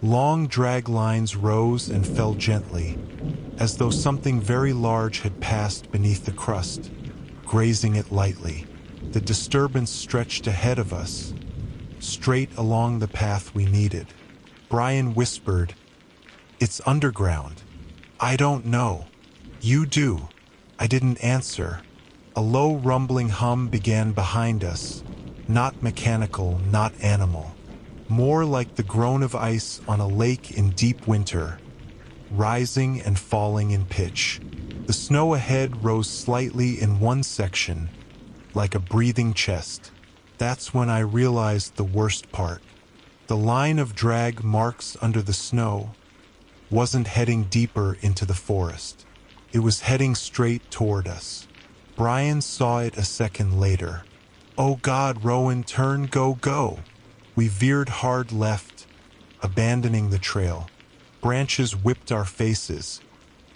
Long drag lines rose and fell gently, as though something very large had passed beneath the crust, grazing it lightly. The disturbance stretched ahead of us, straight along the path we needed. Brian whispered, It's underground. I don't know. You do. I didn't answer. A low rumbling hum began behind us, not mechanical, not animal. More like the groan of ice on a lake in deep winter, rising and falling in pitch. The snow ahead rose slightly in one section, like a breathing chest. That's when I realized the worst part. The line of drag marks under the snow wasn't heading deeper into the forest. It was heading straight toward us. Brian saw it a second later. "Oh God, Rowan, turn, go, go!" We veered hard left, abandoning the trail. Branches whipped our faces.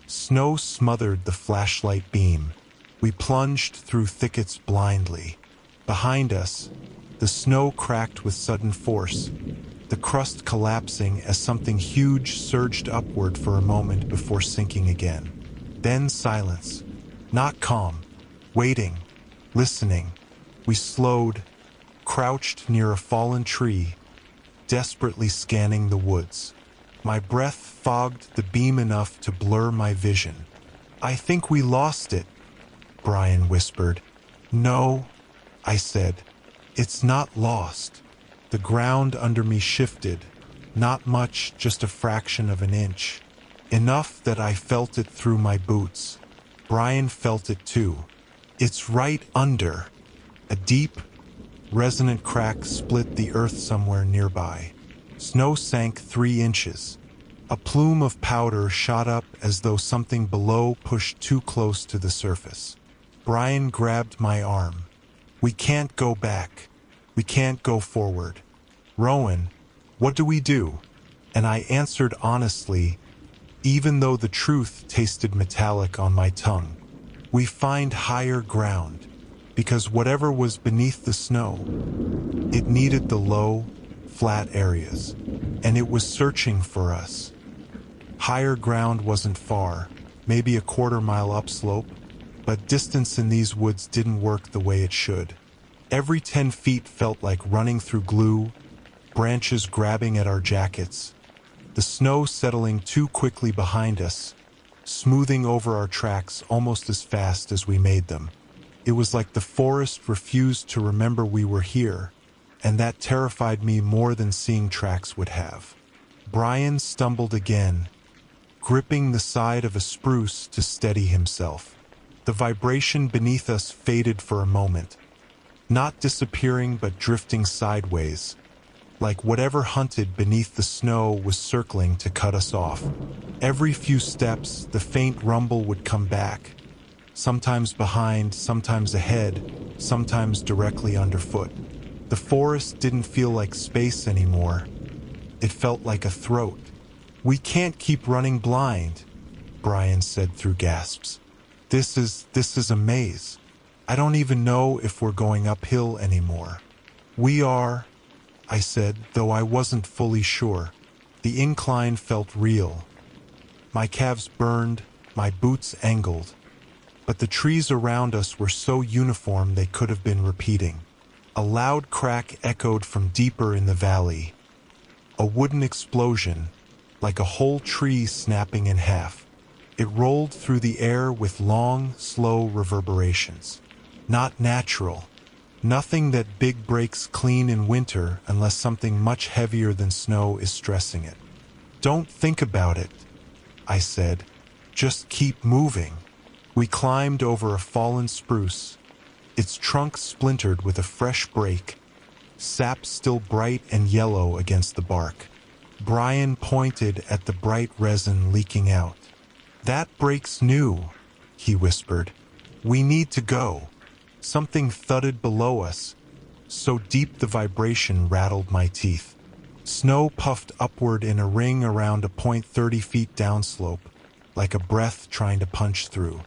Snow smothered the flashlight beam. We plunged through thickets blindly. Behind us, the snow cracked with sudden force, the crust collapsing as something huge surged upward for a moment before sinking again. Then silence. Not calm. Waiting. Listening. We slowed, crouched near a fallen tree, desperately scanning the woods. My breath fogged the beam enough to blur my vision. "I think we lost it," Brian whispered. "No," I said. "It's not lost." The ground under me shifted. Not much, just a fraction of an inch. Enough that I felt it through my boots. Brian felt it too. "It's right under." A deep, resonant crack split the earth somewhere nearby. Snow sank 3 inches. A plume of powder shot up as though something below pushed too close to the surface. Brian grabbed my arm. "We can't go back. We can't go forward. Rowan, what do we do?" And I answered honestly, even though the truth tasted metallic on my tongue. "We find higher ground, because whatever was beneath the snow, it needed the low, flat areas, and it was searching for us." Higher ground wasn't far, maybe a quarter-mile upslope, but distance in these woods didn't work the way it should. Every 10 feet felt like running through glue, branches grabbing at our jackets, the snow settling too quickly behind us, smoothing over our tracks almost as fast as we made them. It was like the forest refused to remember we were here, and that terrified me more than seeing tracks would have. Brian stumbled again, gripping the side of a spruce to steady himself. The vibration beneath us faded for a moment, not disappearing but drifting sideways, like whatever hunted beneath the snow was circling to cut us off. Every few steps, the faint rumble would come back, sometimes behind, sometimes ahead, sometimes directly underfoot. The forest didn't feel like space anymore. It felt like a throat. "We can't keep running blind," Brian said through gasps. This is a maze. I don't even know if we're going uphill anymore." "We are," I said, though I wasn't fully sure. The incline felt real. My calves burned, my boots angled. But the trees around us were so uniform they could have been repeating. A loud crack echoed from deeper in the valley. A wooden explosion, like a whole tree snapping in half. It rolled through the air with long, slow reverberations. Not natural. Nothing that big breaks clean in winter unless something much heavier than snow is stressing it. "Don't think about it," I said. "Just keep moving." We climbed over a fallen spruce, its trunk splintered with a fresh break, sap still bright and yellow against the bark. Brian pointed at the bright resin leaking out. "That break's new," he whispered. "We need to go." Something thudded below us, so deep the vibration rattled my teeth. Snow puffed upward in a ring around a point 30 feet downslope, like a breath trying to punch through.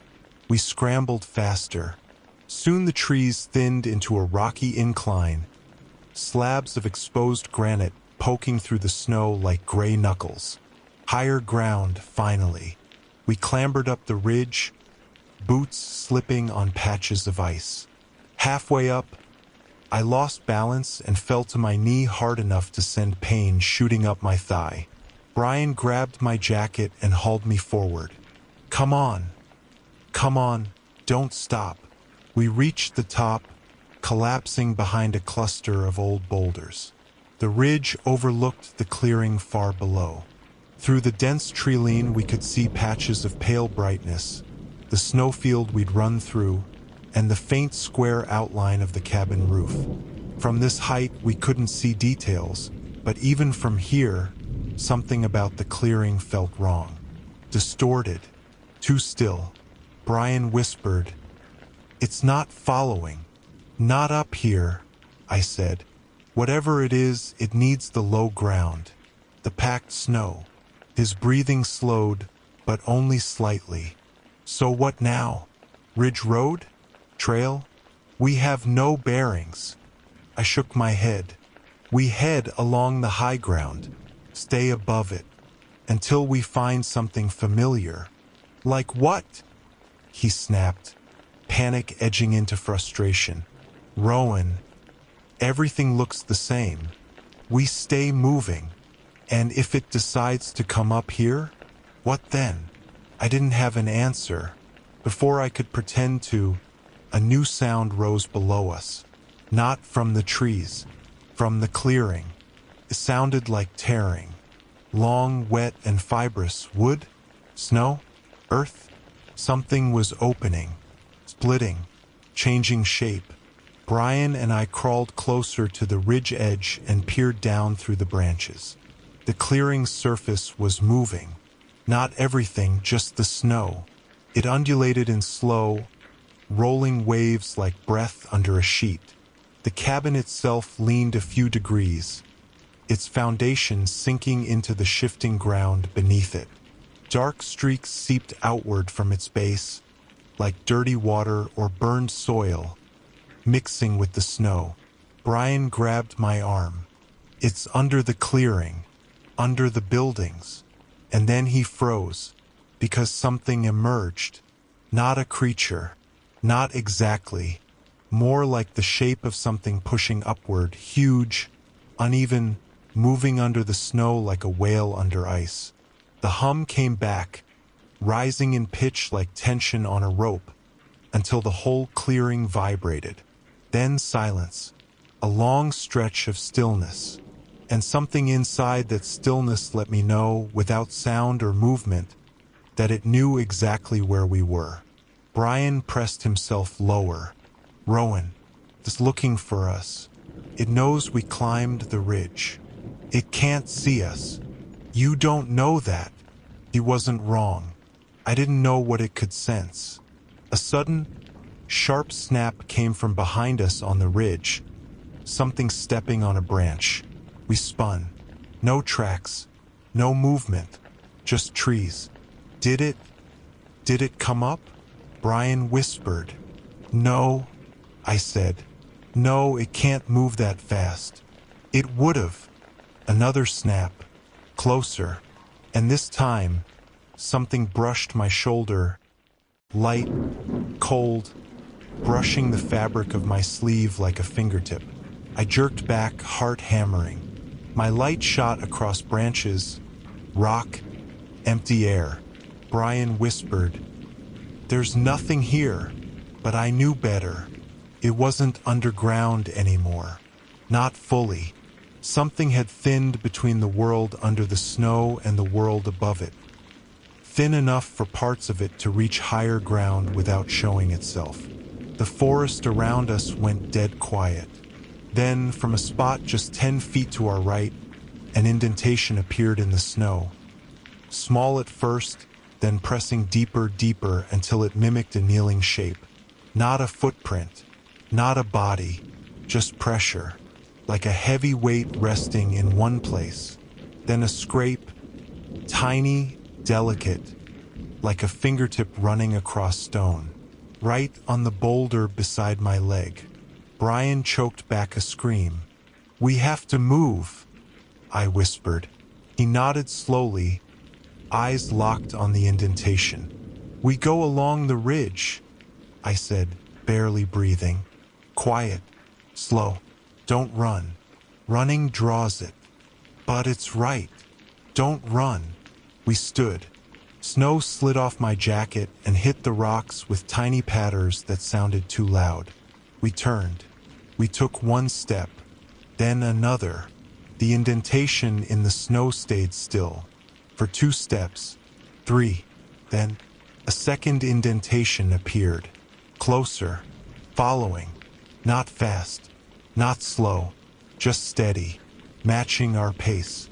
We scrambled faster. Soon the trees thinned into a rocky incline, slabs of exposed granite poking through the snow like gray knuckles. Higher ground, finally. We clambered up the ridge, boots slipping on patches of ice. Halfway up, I lost balance and fell to my knee hard enough to send pain shooting up my thigh. Brian grabbed my jacket and hauled me forward. Come on. Come on. Don't stop. We reached the top, collapsing behind a cluster of old boulders. The ridge overlooked the clearing far below. Through the dense tree-line we could see patches of pale brightness, the snowfield we'd run through, and the faint square outline of the cabin roof. From this height we couldn't see details, but even from here, something about the clearing felt wrong. Distorted. Too still. Brian whispered, "It's not following. Not up here," I said. "Whatever it is, it needs the low ground, the packed snow." His breathing slowed, but only slightly. "So what now? Ridge Road? Trail? We have no bearings." I shook my head. "We head along the high ground, stay above it, until we find something familiar." "Like what?" he snapped, panic edging into frustration. "Rowan, everything looks the same. We stay moving. And if it decides to come up here, what then?" I didn't have an answer. Before I could pretend to, a new sound rose below us. Not from the trees, from the clearing. It sounded like tearing. Long, wet, and fibrous. Wood? Snow? Earth? Something was opening, splitting, changing shape. Brian and I crawled closer to the ridge edge and peered down through the branches. The clearing's surface was moving. Not everything, just the snow. It undulated in slow, rolling waves like breath under a sheet. The cabin itself leaned a few degrees, its foundation sinking into the shifting ground beneath it. Dark streaks seeped outward from its base, like dirty water or burned soil, mixing with the snow. Brian grabbed my arm. "It's under the clearing, under the buildings." And then he froze, because something emerged. Not a creature, not exactly. More like the shape of something pushing upward, huge, uneven, moving under the snow like a whale under ice. The hum came back, rising in pitch like tension on a rope, until the whole clearing vibrated. Then silence, a long stretch of stillness, and something inside that stillness let me know, without sound or movement, that it knew exactly where we were. Brian pressed himself lower. "Rowan, it's looking for us. It knows we climbed the ridge. It can't see us." "You don't know that." He wasn't wrong. I didn't know what it could sense. A sudden, sharp snap came from behind us on the ridge, something stepping on a branch. We spun. No tracks, no movement, just trees. Did it come up?" Brian whispered. "No," I said. "No, it can't move that fast." "It would've." Another snap. Closer. And this time, something brushed my shoulder. Light, cold, brushing the fabric of my sleeve like a fingertip. I jerked back, heart hammering. My light shot across branches, rock, empty air. Brian whispered, "There's nothing here." But I knew better. It wasn't underground anymore. Not fully. Something had thinned between the world under the snow and the world above it. Thin enough for parts of it to reach higher ground without showing itself. The forest around us went dead quiet. Then, from a spot just 10 feet to our right, an indentation appeared in the snow. Small at first, then pressing deeper until it mimicked a kneeling shape. Not a footprint, not a body, just pressure, like a heavy weight resting in one place. Then a scrape, tiny, delicate, like a fingertip running across stone, right on the boulder beside my leg. Brian choked back a scream. "We have to move," I whispered. He nodded slowly, eyes locked on the indentation. "We go along the ridge," I said, barely breathing. "Quiet, slow, don't run. Running draws it. But it's right. Don't run. We stood. Snow slid off my jacket and hit the rocks with tiny patters that sounded too loud. We turned. We took one step, then another. The indentation in the snow stayed still. For 2 steps, 3, then a second indentation appeared. Closer, following. Not fast, not slow, just steady, matching our pace,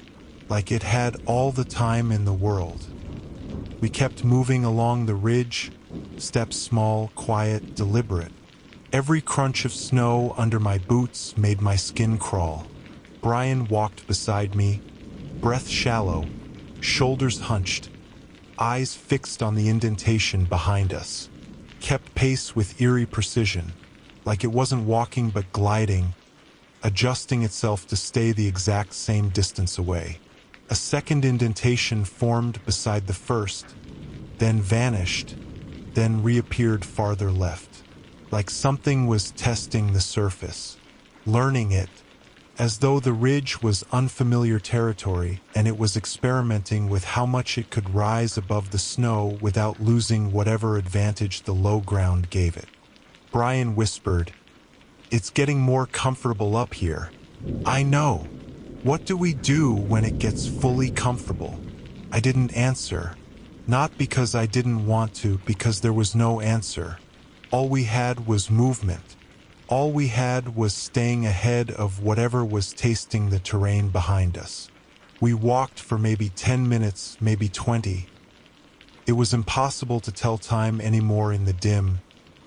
like it had all the time in the world. We kept moving along the ridge, steps small, quiet, deliberate. Every crunch of snow under my boots made my skin crawl. Brian walked beside me, breath shallow, shoulders hunched, eyes fixed on the indentation behind us. Kept pace with eerie precision, like it wasn't walking but gliding, adjusting itself to stay the exact same distance away. A second indentation formed beside the first, then vanished, then reappeared farther left, like something was testing the surface, learning it, as though the ridge was unfamiliar territory and it was experimenting with how much it could rise above the snow without losing whatever advantage the low ground gave it. Brian whispered, "It's getting more comfortable up here." "I know. What do we do when it gets fully comfortable?" I didn't answer. Not because I didn't want to, because there was no answer. All we had was movement. All we had was staying ahead of whatever was tasting the terrain behind us. We walked for maybe 10 minutes, maybe 20. It was impossible to tell time anymore in the dim,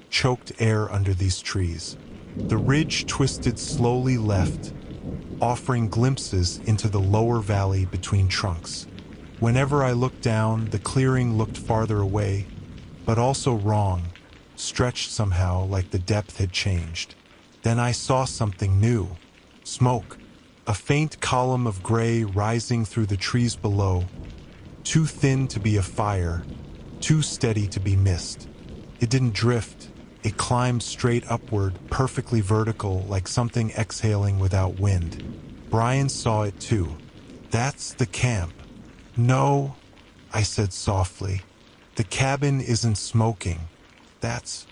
choked air under these trees. The ridge twisted slowly left, offering glimpses into the lower valley between trunks. Whenever I looked down, the clearing looked farther away, but also wrong, stretched somehow like the depth had changed. Then I saw something new. Smoke. A faint column of gray rising through the trees below. Too thin to be a fire, too steady to be mist. It didn't drift. It climbed straight upward, perfectly vertical, like something exhaling without wind. Brian saw it too. "That's the camp." "No," I said softly. "The cabin isn't smoking. That's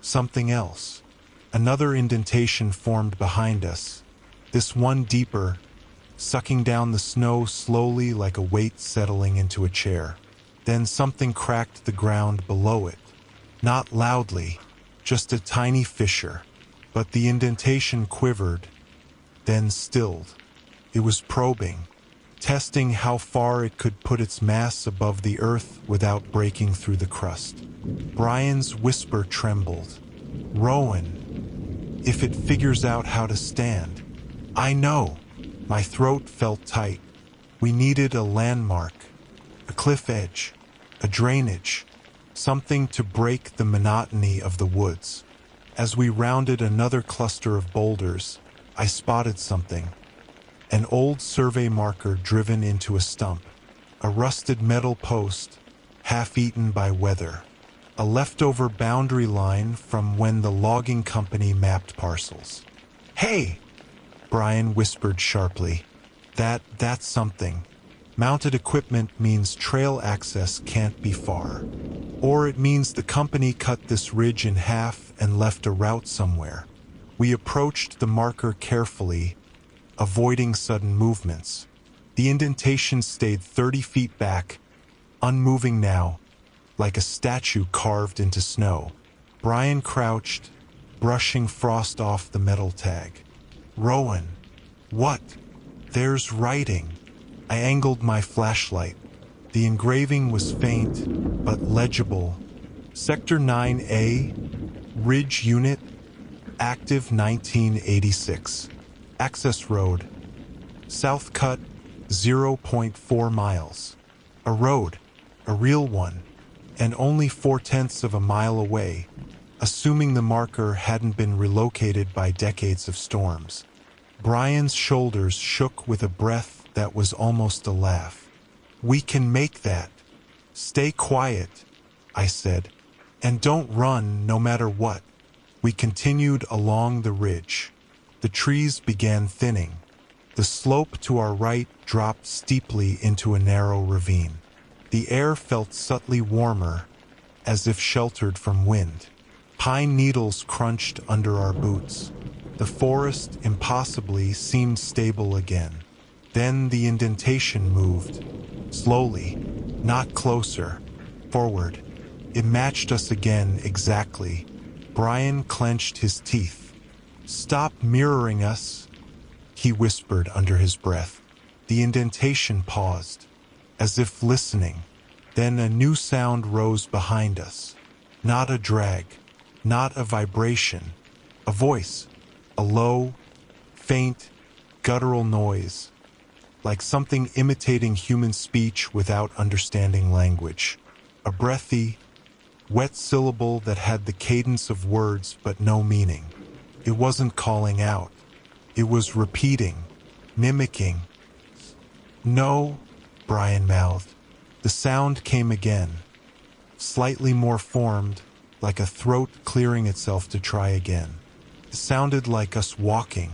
something else." Another indentation formed behind us, this one deeper, sucking down the snow slowly like a weight settling into a chair. Then something cracked the ground below it. Not loudly, just a tiny fissure. But the indentation quivered, then stilled. It was probing, testing how far it could put its mass above the earth without breaking through the crust. Brian's whisper trembled. "Rowan, if it figures out how to stand." "I know." My throat felt tight. We needed a landmark, a cliff edge, a drainage, something to break the monotony of the woods. As we rounded another cluster of boulders, I spotted something. An old survey marker driven into a stump. A rusted metal post, half-eaten by weather. A leftover boundary line from when the logging company mapped parcels. "Hey!" Brian whispered sharply. That's something. Mounted equipment means trail access can't be far. Or it means the company cut this ridge in half and left a route somewhere." We approached the marker carefully, avoiding sudden movements. The indentation stayed 30 feet back, unmoving now, like a statue carved into snow. Brian crouched, brushing frost off the metal tag. "Rowan, what?" "There's writing." I angled my flashlight. The engraving was faint, but legible. "Sector 9A, Ridge Unit, active 1986. Access Road. South Cut, 0.4 miles. A road, a real one, and only 4/10 of a mile away, assuming the marker hadn't been relocated by decades of storms. Brian's shoulders shook with a breath that was almost a laugh. "We can make that. Stay quiet," I said, "and don't run no matter what." We continued along the ridge. The trees began thinning. The slope to our right dropped steeply into a narrow ravine. The air felt subtly warmer, as if sheltered from wind. Pine needles crunched under our boots. The forest impossibly seemed stable again. Then the indentation moved. Slowly, not closer, forward. It matched us again exactly. Brian clenched his teeth. "Stop mirroring us," he whispered under his breath. The indentation paused, as if listening. Then a new sound rose behind us. Not a drag, not a vibration. A voice. A low, faint, guttural noise, like something imitating human speech without understanding language. A breathy, wet syllable that had the cadence of words but no meaning. It wasn't calling out. It was repeating, mimicking. "No," Brian mouthed. The sound came again, slightly more formed, like a throat clearing itself to try again. It sounded like us walking.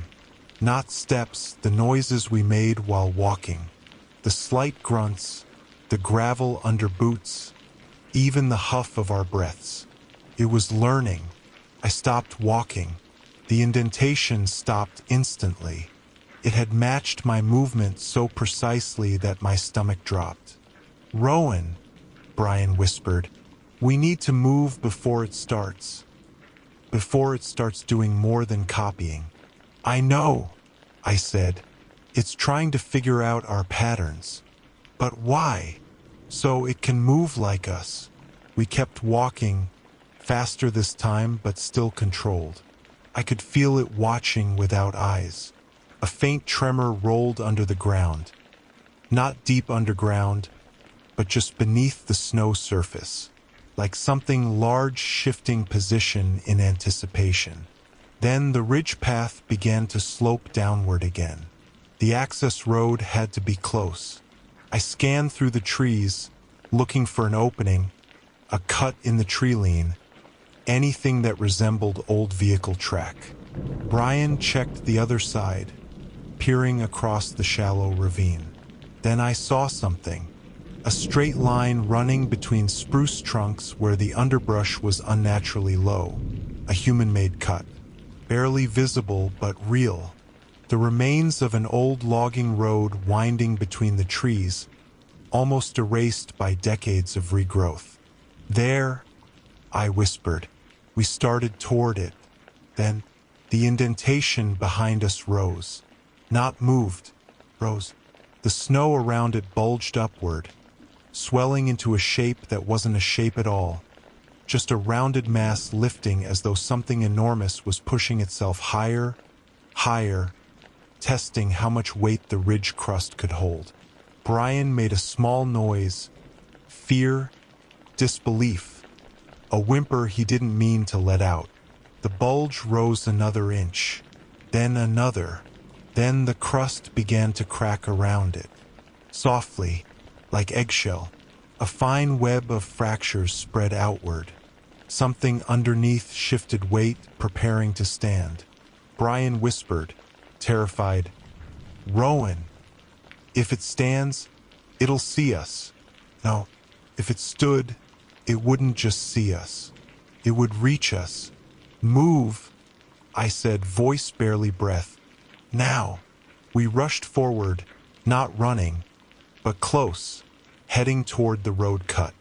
Not steps, the noises we made while walking. The slight grunts, the gravel under boots, even the huff of our breaths. It was learning. I stopped walking. The indentation stopped instantly. It had matched my movement so precisely that my stomach dropped. "Rowan," Brian whispered, "we need to move before it starts. Before it starts doing more than copying." "I know," I said. "It's trying to figure out our patterns." "But why?" "So it can move like us." We kept walking, faster this time but still controlled. I could feel it watching without eyes. A faint tremor rolled under the ground. Not deep underground, but just beneath the snow surface, like something large shifting position in anticipation. Then the ridge path began to slope downward again. The access road had to be close. I scanned through the trees, looking for an opening, a cut in the tree line, anything that resembled old vehicle track. Brian checked the other side, peering across the shallow ravine. Then I saw something. A straight line running between spruce trunks where the underbrush was unnaturally low. A human-made cut. Barely visible but real. The remains of an old logging road winding between the trees, almost erased by decades of regrowth. "There," I whispered. We started toward it. Then, the indentation behind us rose. Not moved. Rose. The snow around it bulged upward, swelling into a shape that wasn't a shape at all. Just a rounded mass lifting as though something enormous was pushing itself higher, higher, testing how much weight the ridge crust could hold. Brian made a small noise. Fear, disbelief. A whimper he didn't mean to let out. The bulge rose another inch, then another. Then the crust began to crack around it. Softly, like eggshell, a fine web of fractures spread outward. Something underneath shifted weight, preparing to stand. Brian whispered, terrified, "Rowan, if it stands, it'll see us." "No, if it stood, it wouldn't just see us. It would reach us." "Move," I said, voice barely breath. "Now." We rushed forward, not running, but close, heading toward the road cut.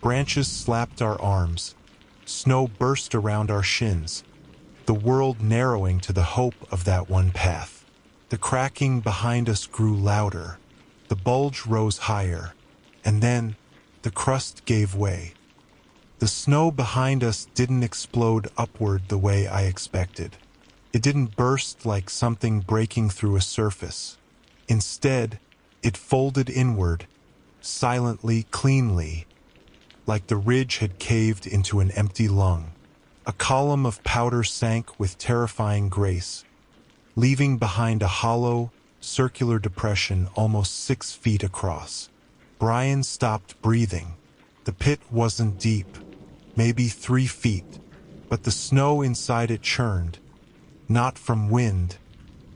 Branches slapped our arms. Snow burst around our shins, the world narrowing to the hope of that one path. The cracking behind us grew louder. The bulge rose higher, and then the crust gave way. The snow behind us didn't explode upward the way I expected. It didn't burst like something breaking through a surface. Instead, it folded inward, silently, cleanly, like the ridge had caved into an empty lung. A column of powder sank with terrifying grace, leaving behind a hollow, circular depression almost 6 feet across. Brian stopped breathing. The pit wasn't deep, maybe 3 feet, but the snow inside it churned, not from wind,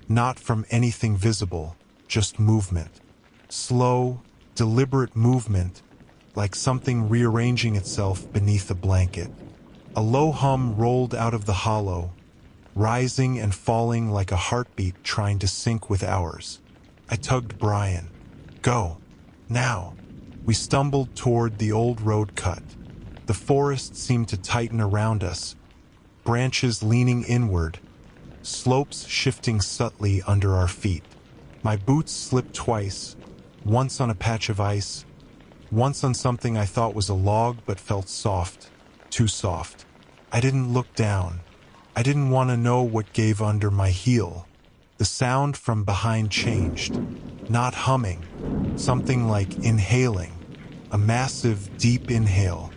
Not from anything visible, just movement. Slow, deliberate movement, like something rearranging itself beneath a blanket. A low hum rolled out of the hollow, rising and falling like a heartbeat trying to sync with ours. I tugged Brian. Go. Now. We stumbled toward the old road cut. The forest seemed to tighten around us, branches leaning inward, slopes shifting subtly under our feet. My boots slipped twice, once on a patch of ice, once on something I thought was a log but felt soft, too soft. I didn't look down. I didn't want to know what gave under my heel. The sound from behind changed. Not humming, something like inhaling, a massive, deep inhale,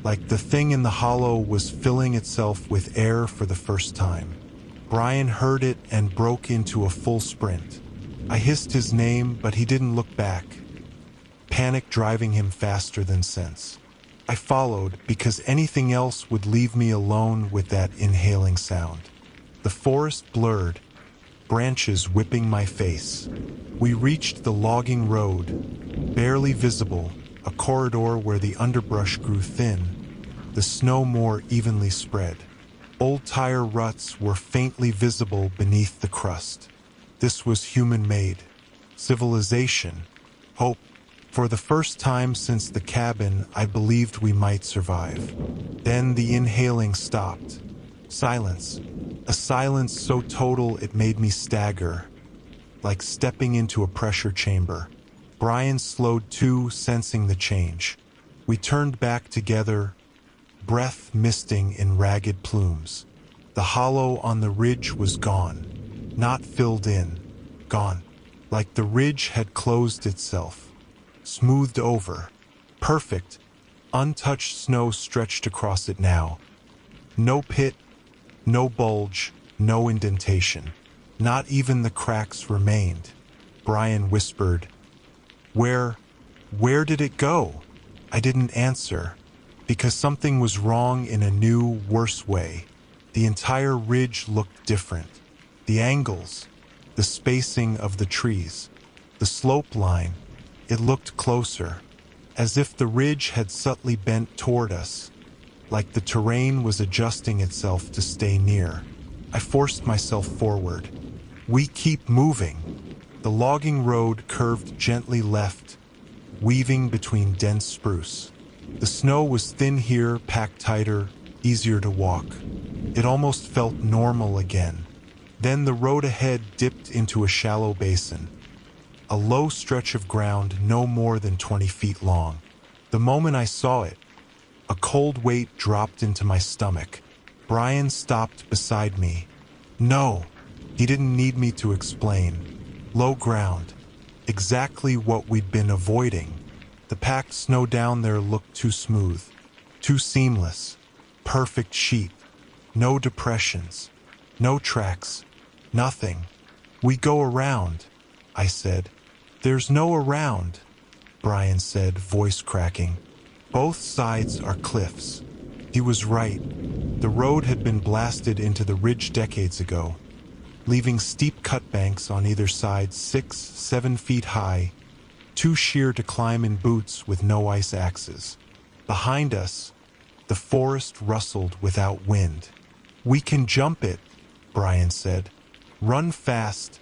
like the thing in the hollow was filling itself with air for the first time. Brian heard it and broke into a full sprint. I hissed his name, but he didn't look back, panic driving him faster than sense. I followed because anything else would leave me alone with that inhaling sound. The forest blurred, branches whipping my face. We reached the logging road, barely visible, a corridor where the underbrush grew thin, the snow more evenly spread. Old tire ruts were faintly visible beneath the crust. This was human-made. Civilization. Hope. For the first time since the cabin, I believed we might survive. Then the inhaling stopped. Silence. A silence so total it made me stagger, like stepping into a pressure chamber. Brian slowed too, sensing the change. We turned back together, breath misting in ragged plumes. The hollow on the ridge was gone, not filled in, gone, like the ridge had closed itself. Smoothed over. Perfect. Untouched snow stretched across it now. No pit, no bulge, no indentation. Not even the cracks remained. Brian whispered, Where did it go?" I didn't answer, because something was wrong in a new, worse way. The entire ridge looked different. The angles, the spacing of the trees, the slope line, it looked closer, as if the ridge had subtly bent toward us, like the terrain was adjusting itself to stay near. I forced myself forward. We keep moving. The logging road curved gently left, weaving between dense spruce. The snow was thin here, packed tighter, easier to walk. It almost felt normal again. Then the road ahead dipped into a shallow basin. A low stretch of ground no more than 20 feet long. The moment I saw it, a cold weight dropped into my stomach. Brian stopped beside me. No, he didn't need me to explain. Low ground. Exactly what we'd been avoiding. The packed snow down there looked too smooth, too seamless. Perfect sheet. No depressions. No tracks. Nothing. We go around, I said. There's no around, Brian said, voice cracking. Both sides are cliffs. He was right. The road had been blasted into the ridge decades ago, leaving steep cut banks on either side 6-7 feet high, too sheer to climb in boots with no ice axes. Behind us, the forest rustled without wind. We can jump it, Brian said. Run fast,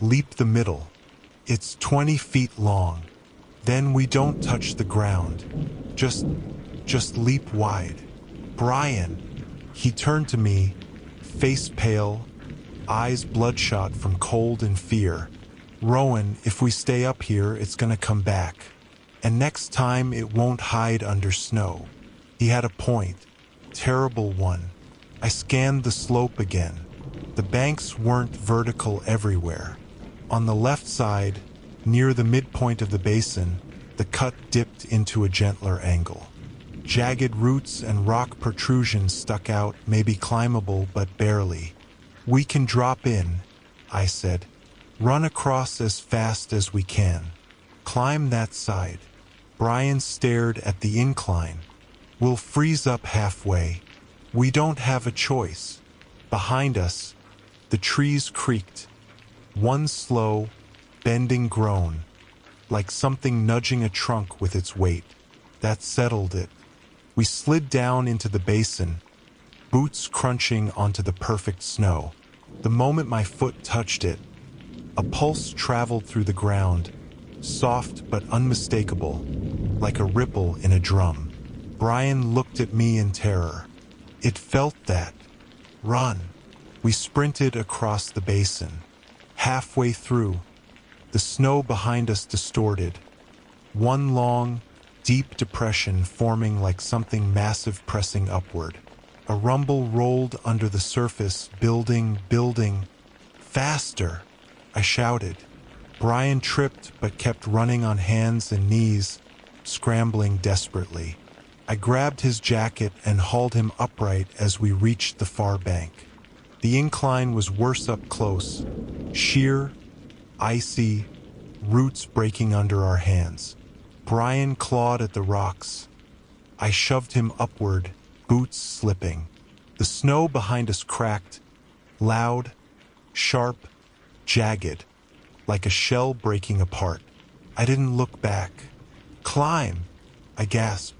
leap the middle. It's 20 feet long. Then we don't touch the ground. Just leap wide. Brian, he turned to me, face pale, eyes bloodshot from cold and fear. Rowan, if we stay up here, it's gonna come back. And next time it won't hide under snow. He had a point. Terrible one. I scanned the slope again. The banks weren't vertical everywhere. On the left side, near the midpoint of the basin, the cut dipped into a gentler angle. Jagged roots and rock protrusions stuck out, maybe climbable, but barely. We can drop in, I said. Run across as fast as we can. Climb that side. Brian stared at the incline. We'll freeze up halfway. We don't have a choice. Behind us, the trees creaked. One slow, bending groan, like something nudging a trunk with its weight. That settled it. We slid down into the basin, boots crunching onto the perfect snow. The moment my foot touched it, a pulse traveled through the ground, soft but unmistakable, like a ripple in a drum. Brian looked at me in terror. It felt that. Run. We sprinted across the basin. Halfway through, the snow behind us distorted. One long, deep depression forming like something massive pressing upward. A rumble rolled under the surface, building. Faster! I shouted. Brian tripped but kept running on hands and knees, scrambling desperately. I grabbed his jacket and hauled him upright as we reached the far bank. The incline was worse up close, sheer, icy, roots breaking under our hands. Brian clawed at the rocks. I shoved him upward, boots slipping. The snow behind us cracked, loud, sharp, jagged, like a shell breaking apart. I didn't look back. Climb! I gasped.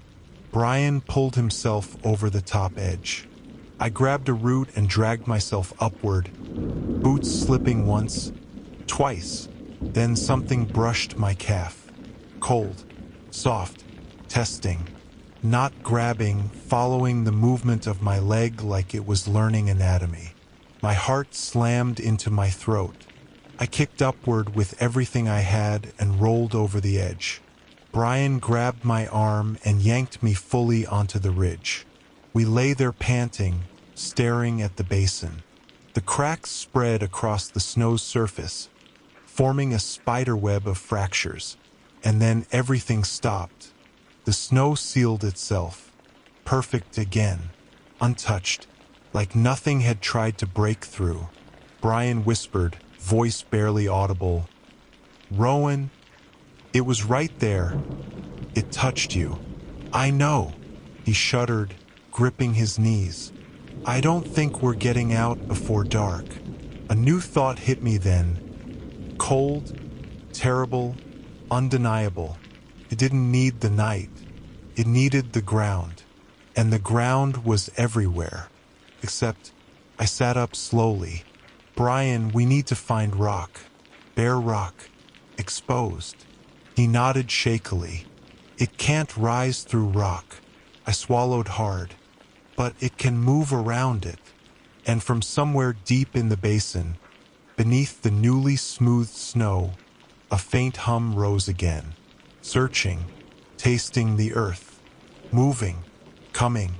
Brian pulled himself over the top edge. I grabbed a root and dragged myself upward, boots slipping once, twice. Then something brushed my calf. Cold, soft, testing. Not grabbing, following the movement of my leg like it was learning anatomy. My heart slammed into my throat. I kicked upward with everything I had and rolled over the edge. Brian grabbed my arm and yanked me fully onto the ridge. We lay there panting, staring at the basin. The cracks spread across the snow's surface, forming a spiderweb of fractures. And then everything stopped. The snow sealed itself, perfect again, untouched, like nothing had tried to break through. Brian whispered, voice barely audible, "Rowan, it was right there. It touched you." "I know." He shuddered, gripping his knees. "I don't think we're getting out before dark." A new thought hit me then. Cold, terrible, undeniable. It didn't need the night. It needed the ground. And the ground was everywhere. Except, I sat up slowly. "Brian, we need to find rock. Bare rock. Exposed." He nodded shakily. "It can't rise through rock." I swallowed hard. "But it can move around it." And from somewhere deep in the basin, beneath the newly smoothed snow, a faint hum rose again. Searching, tasting the earth. Moving, coming,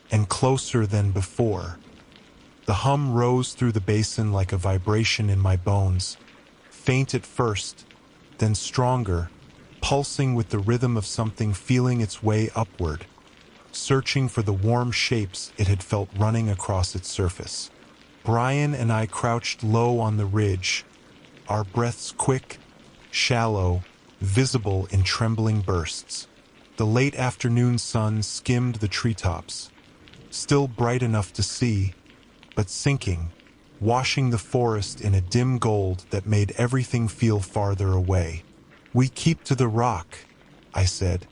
and closer than before. The hum rose through the basin like a vibration in my bones. Faint at first, then stronger, pulsing with the rhythm of something feeling its way upward, searching for the warm shapes it had felt running across its surface. Brian and I crouched low on the ridge, our breaths quick, shallow, visible in trembling bursts. The late afternoon sun skimmed the treetops, still bright enough to see, but sinking, washing the forest in a dim gold that made everything feel farther away. "We keep to the rock," I said.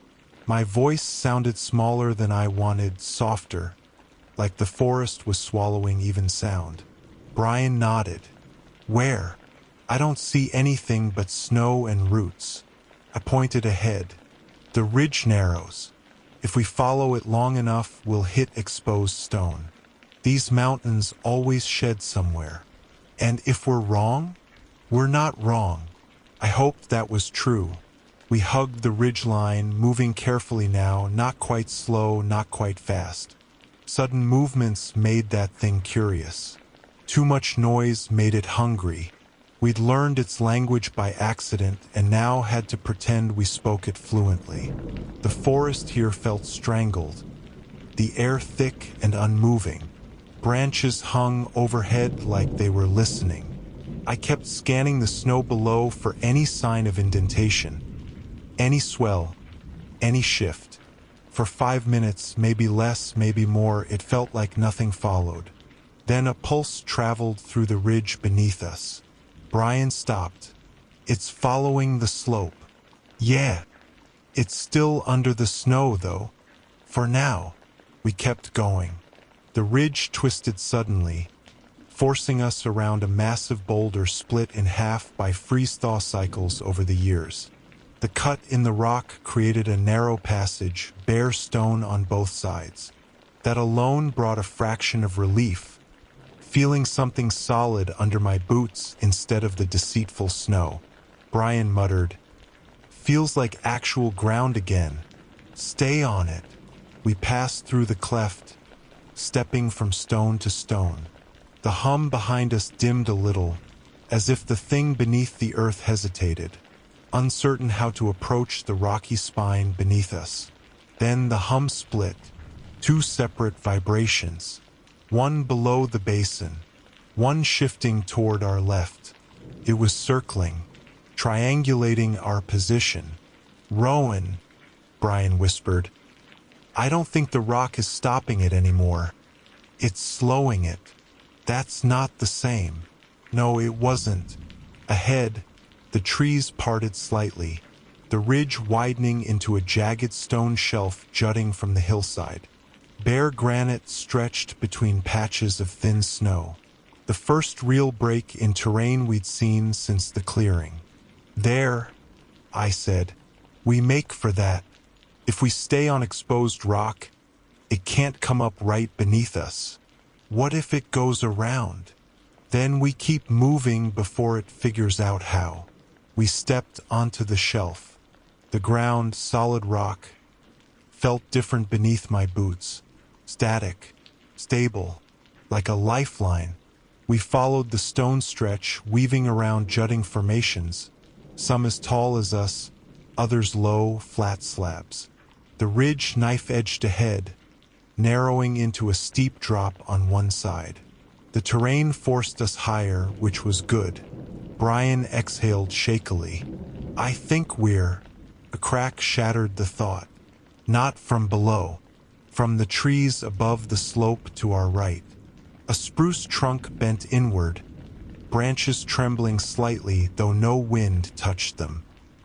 My voice sounded smaller than I wanted, softer, like the forest was swallowing even sound. Brian nodded. "Where?" "I don't see anything but snow and roots." I pointed ahead. "The ridge narrows. If we follow it long enough, we'll hit exposed stone. These mountains always shed somewhere. And if we're wrong, we're not wrong." I hoped that was true. We hugged the ridgeline, moving carefully now, not quite slow, not quite fast. Sudden movements made that thing curious. Too much noise made it hungry. We'd learned its language by accident and now had to pretend we spoke it fluently. The forest here felt strangled, the air thick and unmoving. Branches hung overhead like they were listening. I kept scanning the snow below for any sign of indentation, any swell, any shift. For 5 minutes, maybe less, maybe more, it felt like nothing followed. Then a pulse traveled through the ridge beneath us. Brian stopped. It's following the slope. Yeah, it's still under the snow, though. For now, we kept going. The ridge twisted suddenly, forcing us around a massive boulder split in half by freeze-thaw cycles over the years. The cut in the rock created a narrow passage, bare stone on both sides. That alone brought a fraction of relief, feeling something solid under my boots instead of the deceitful snow. Brian muttered, "Feels like actual ground again. Stay on it." We passed through the cleft, stepping from stone to stone. The hum behind us dimmed a little, as if the thing beneath the earth hesitated, uncertain how to approach the rocky spine beneath us. Then the hum split, two separate vibrations, one below the basin, one shifting toward our left. It was circling, triangulating our position. "Rowan," Brian whispered, "I don't think the rock is stopping it anymore. It's slowing it." That's not the same. No, it wasn't. Ahead, the trees parted slightly, the ridge widening into a jagged stone shelf jutting from the hillside. Bare granite stretched between patches of thin snow, the first real break in terrain we'd seen since the clearing. "There," I said, "we make for that. If we stay on exposed rock, it can't come up right beneath us. What if it goes around? Then we keep moving before it figures out how." We stepped onto the shelf. The ground, solid rock, felt different beneath my boots. Static, stable, like a lifeline. We followed the stone stretch, weaving around jutting formations, some as tall as us, others low, flat slabs. The ridge knife-edged ahead, narrowing into a steep drop on one side. The terrain forced us higher, which was good. Brian exhaled shakily. "I think we're—" A crack shattered the thought. Not from below, from the trees above the slope to our right. A spruce trunk bent inward, branches trembling slightly though no wind touched them.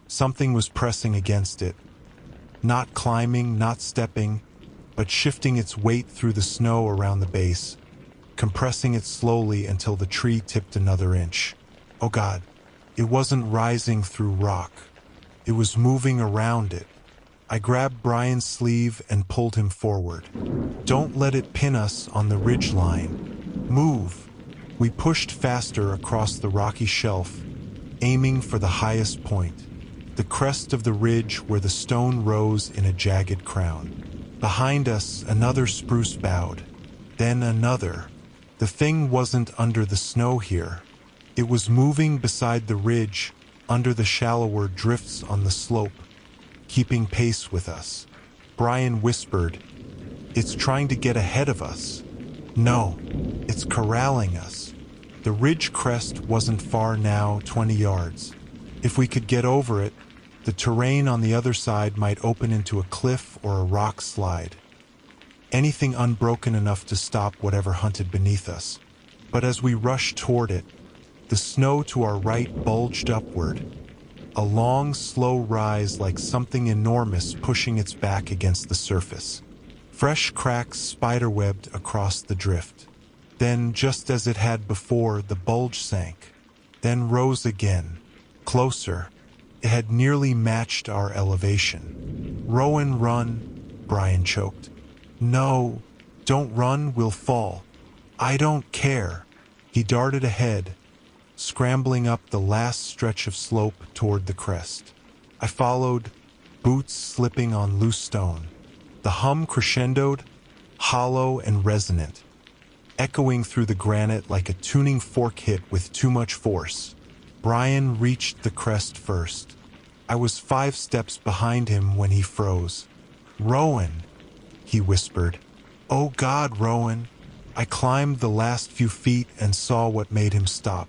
Something was pressing against it. Not climbing, not stepping, but shifting its weight through the snow around the base, compressing it slowly until the tree tipped another inch. Oh God, it wasn't rising through rock. It was moving around it. I grabbed Brian's sleeve and pulled him forward. "Don't let it pin us on the ridge line. Move." We pushed faster across the rocky shelf, aiming for the highest point, the crest of the ridge where the stone rose in a jagged crown. Behind us, another spruce bowed, then another. The thing wasn't under the snow here. It was moving beside the ridge, under the shallower drifts on the slope, keeping pace with us. Brian whispered, "It's trying to get ahead of us." "No, it's corralling us." The ridge crest wasn't far now, 20 yards. If we could get over it, the terrain on the other side might open into a cliff or a rock slide. Anything unbroken enough to stop whatever hunted beneath us. But as we rushed toward it, the snow to our right bulged upward, a long, slow rise like something enormous pushing its back against the surface. Fresh cracks spiderwebbed across the drift. Then, just as it had before, the bulge sank, then rose again, closer. It had nearly matched our elevation. "Rowan, run," Brian choked. "No, don't run, we'll fall." "I don't care." He darted ahead, scrambling up the last stretch of slope toward the crest. I followed, boots slipping on loose stone. The hum crescendoed, hollow and resonant, echoing through the granite like a tuning fork hit with too much force. Brian reached the crest first. I was 5 steps behind him when he froze. "Rowan," he whispered. "Oh God, Rowan." I climbed the last few feet and saw what made him stop.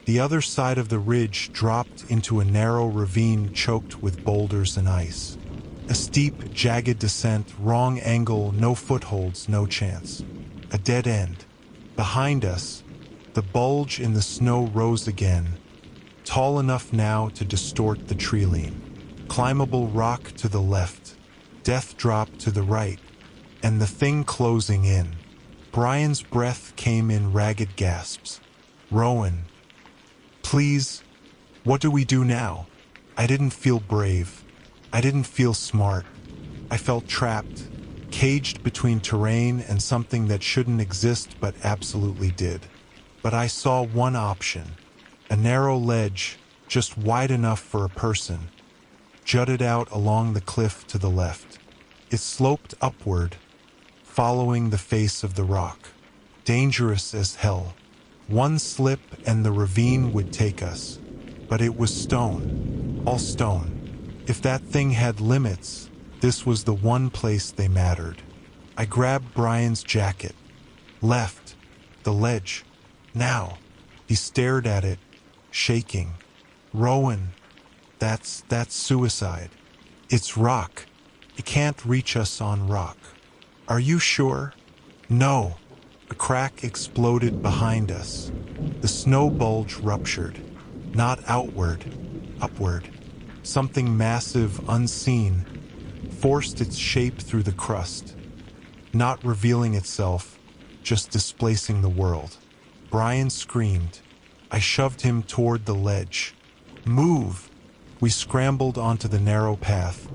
The other side of the ridge dropped into a narrow ravine choked with boulders and ice. A steep, jagged descent, wrong angle, no footholds, no chance. A dead end. Behind us, the bulge in the snow rose again, tall enough now to distort the tree-line. Climbable rock to the left, death drop to the right, and the thing closing in. Brian's breath came in ragged gasps. Rowan, please, what do we do now? I didn't feel brave. I didn't feel smart. I felt trapped, caged between terrain and something that shouldn't exist but absolutely did. But I saw one option. A narrow ledge, just wide enough for a person, jutted out along the cliff to the left. It sloped upward, following the face of the rock. Dangerous as hell. One slip and the ravine would take us. But it was stone. All stone. If that thing had limits, this was the one place they mattered. I grabbed Brian's jacket. Left. The ledge. Now. He stared at it, shaking. Rowan, that's suicide. It's rock. It can't reach us on rock. Are you sure? No. A crack exploded behind us. The snow bulge ruptured. Not outward, upward. Something massive, unseen, forced its shape through the crust. Not revealing itself, just displacing the world. Brian screamed. I shoved him toward the ledge. Move! We scrambled onto the narrow path,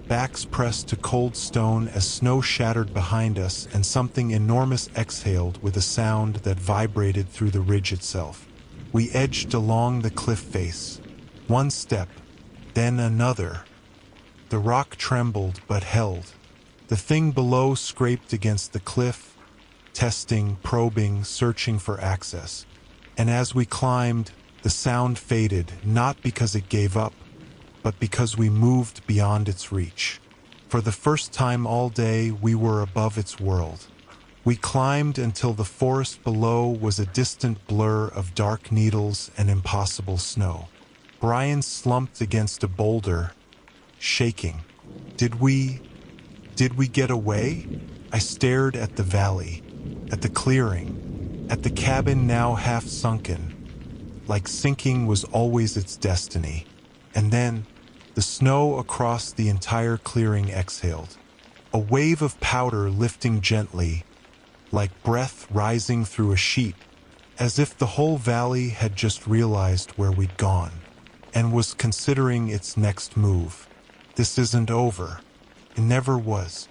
backs pressed to cold stone as snow shattered behind us and something enormous exhaled with a sound that vibrated through the ridge itself. We edged along the cliff face. One step, then another. The rock trembled but held. The thing below scraped against the cliff, testing, probing, searching for access. And as we climbed, the sound faded, not because it gave up, but because we moved beyond its reach. For the first time all day, we were above its world. We climbed until the forest below was a distant blur of dark needles and impossible snow. Brian slumped against a boulder, shaking. Did we get away? I stared at the valley, at the clearing, at the cabin now half sunken, like sinking was always its destiny. And then, the snow across the entire clearing exhaled. A wave of powder lifting gently, like breath rising through a sheet, as if the whole valley had just realized where we'd gone, and was considering its next move. This isn't over. It never was.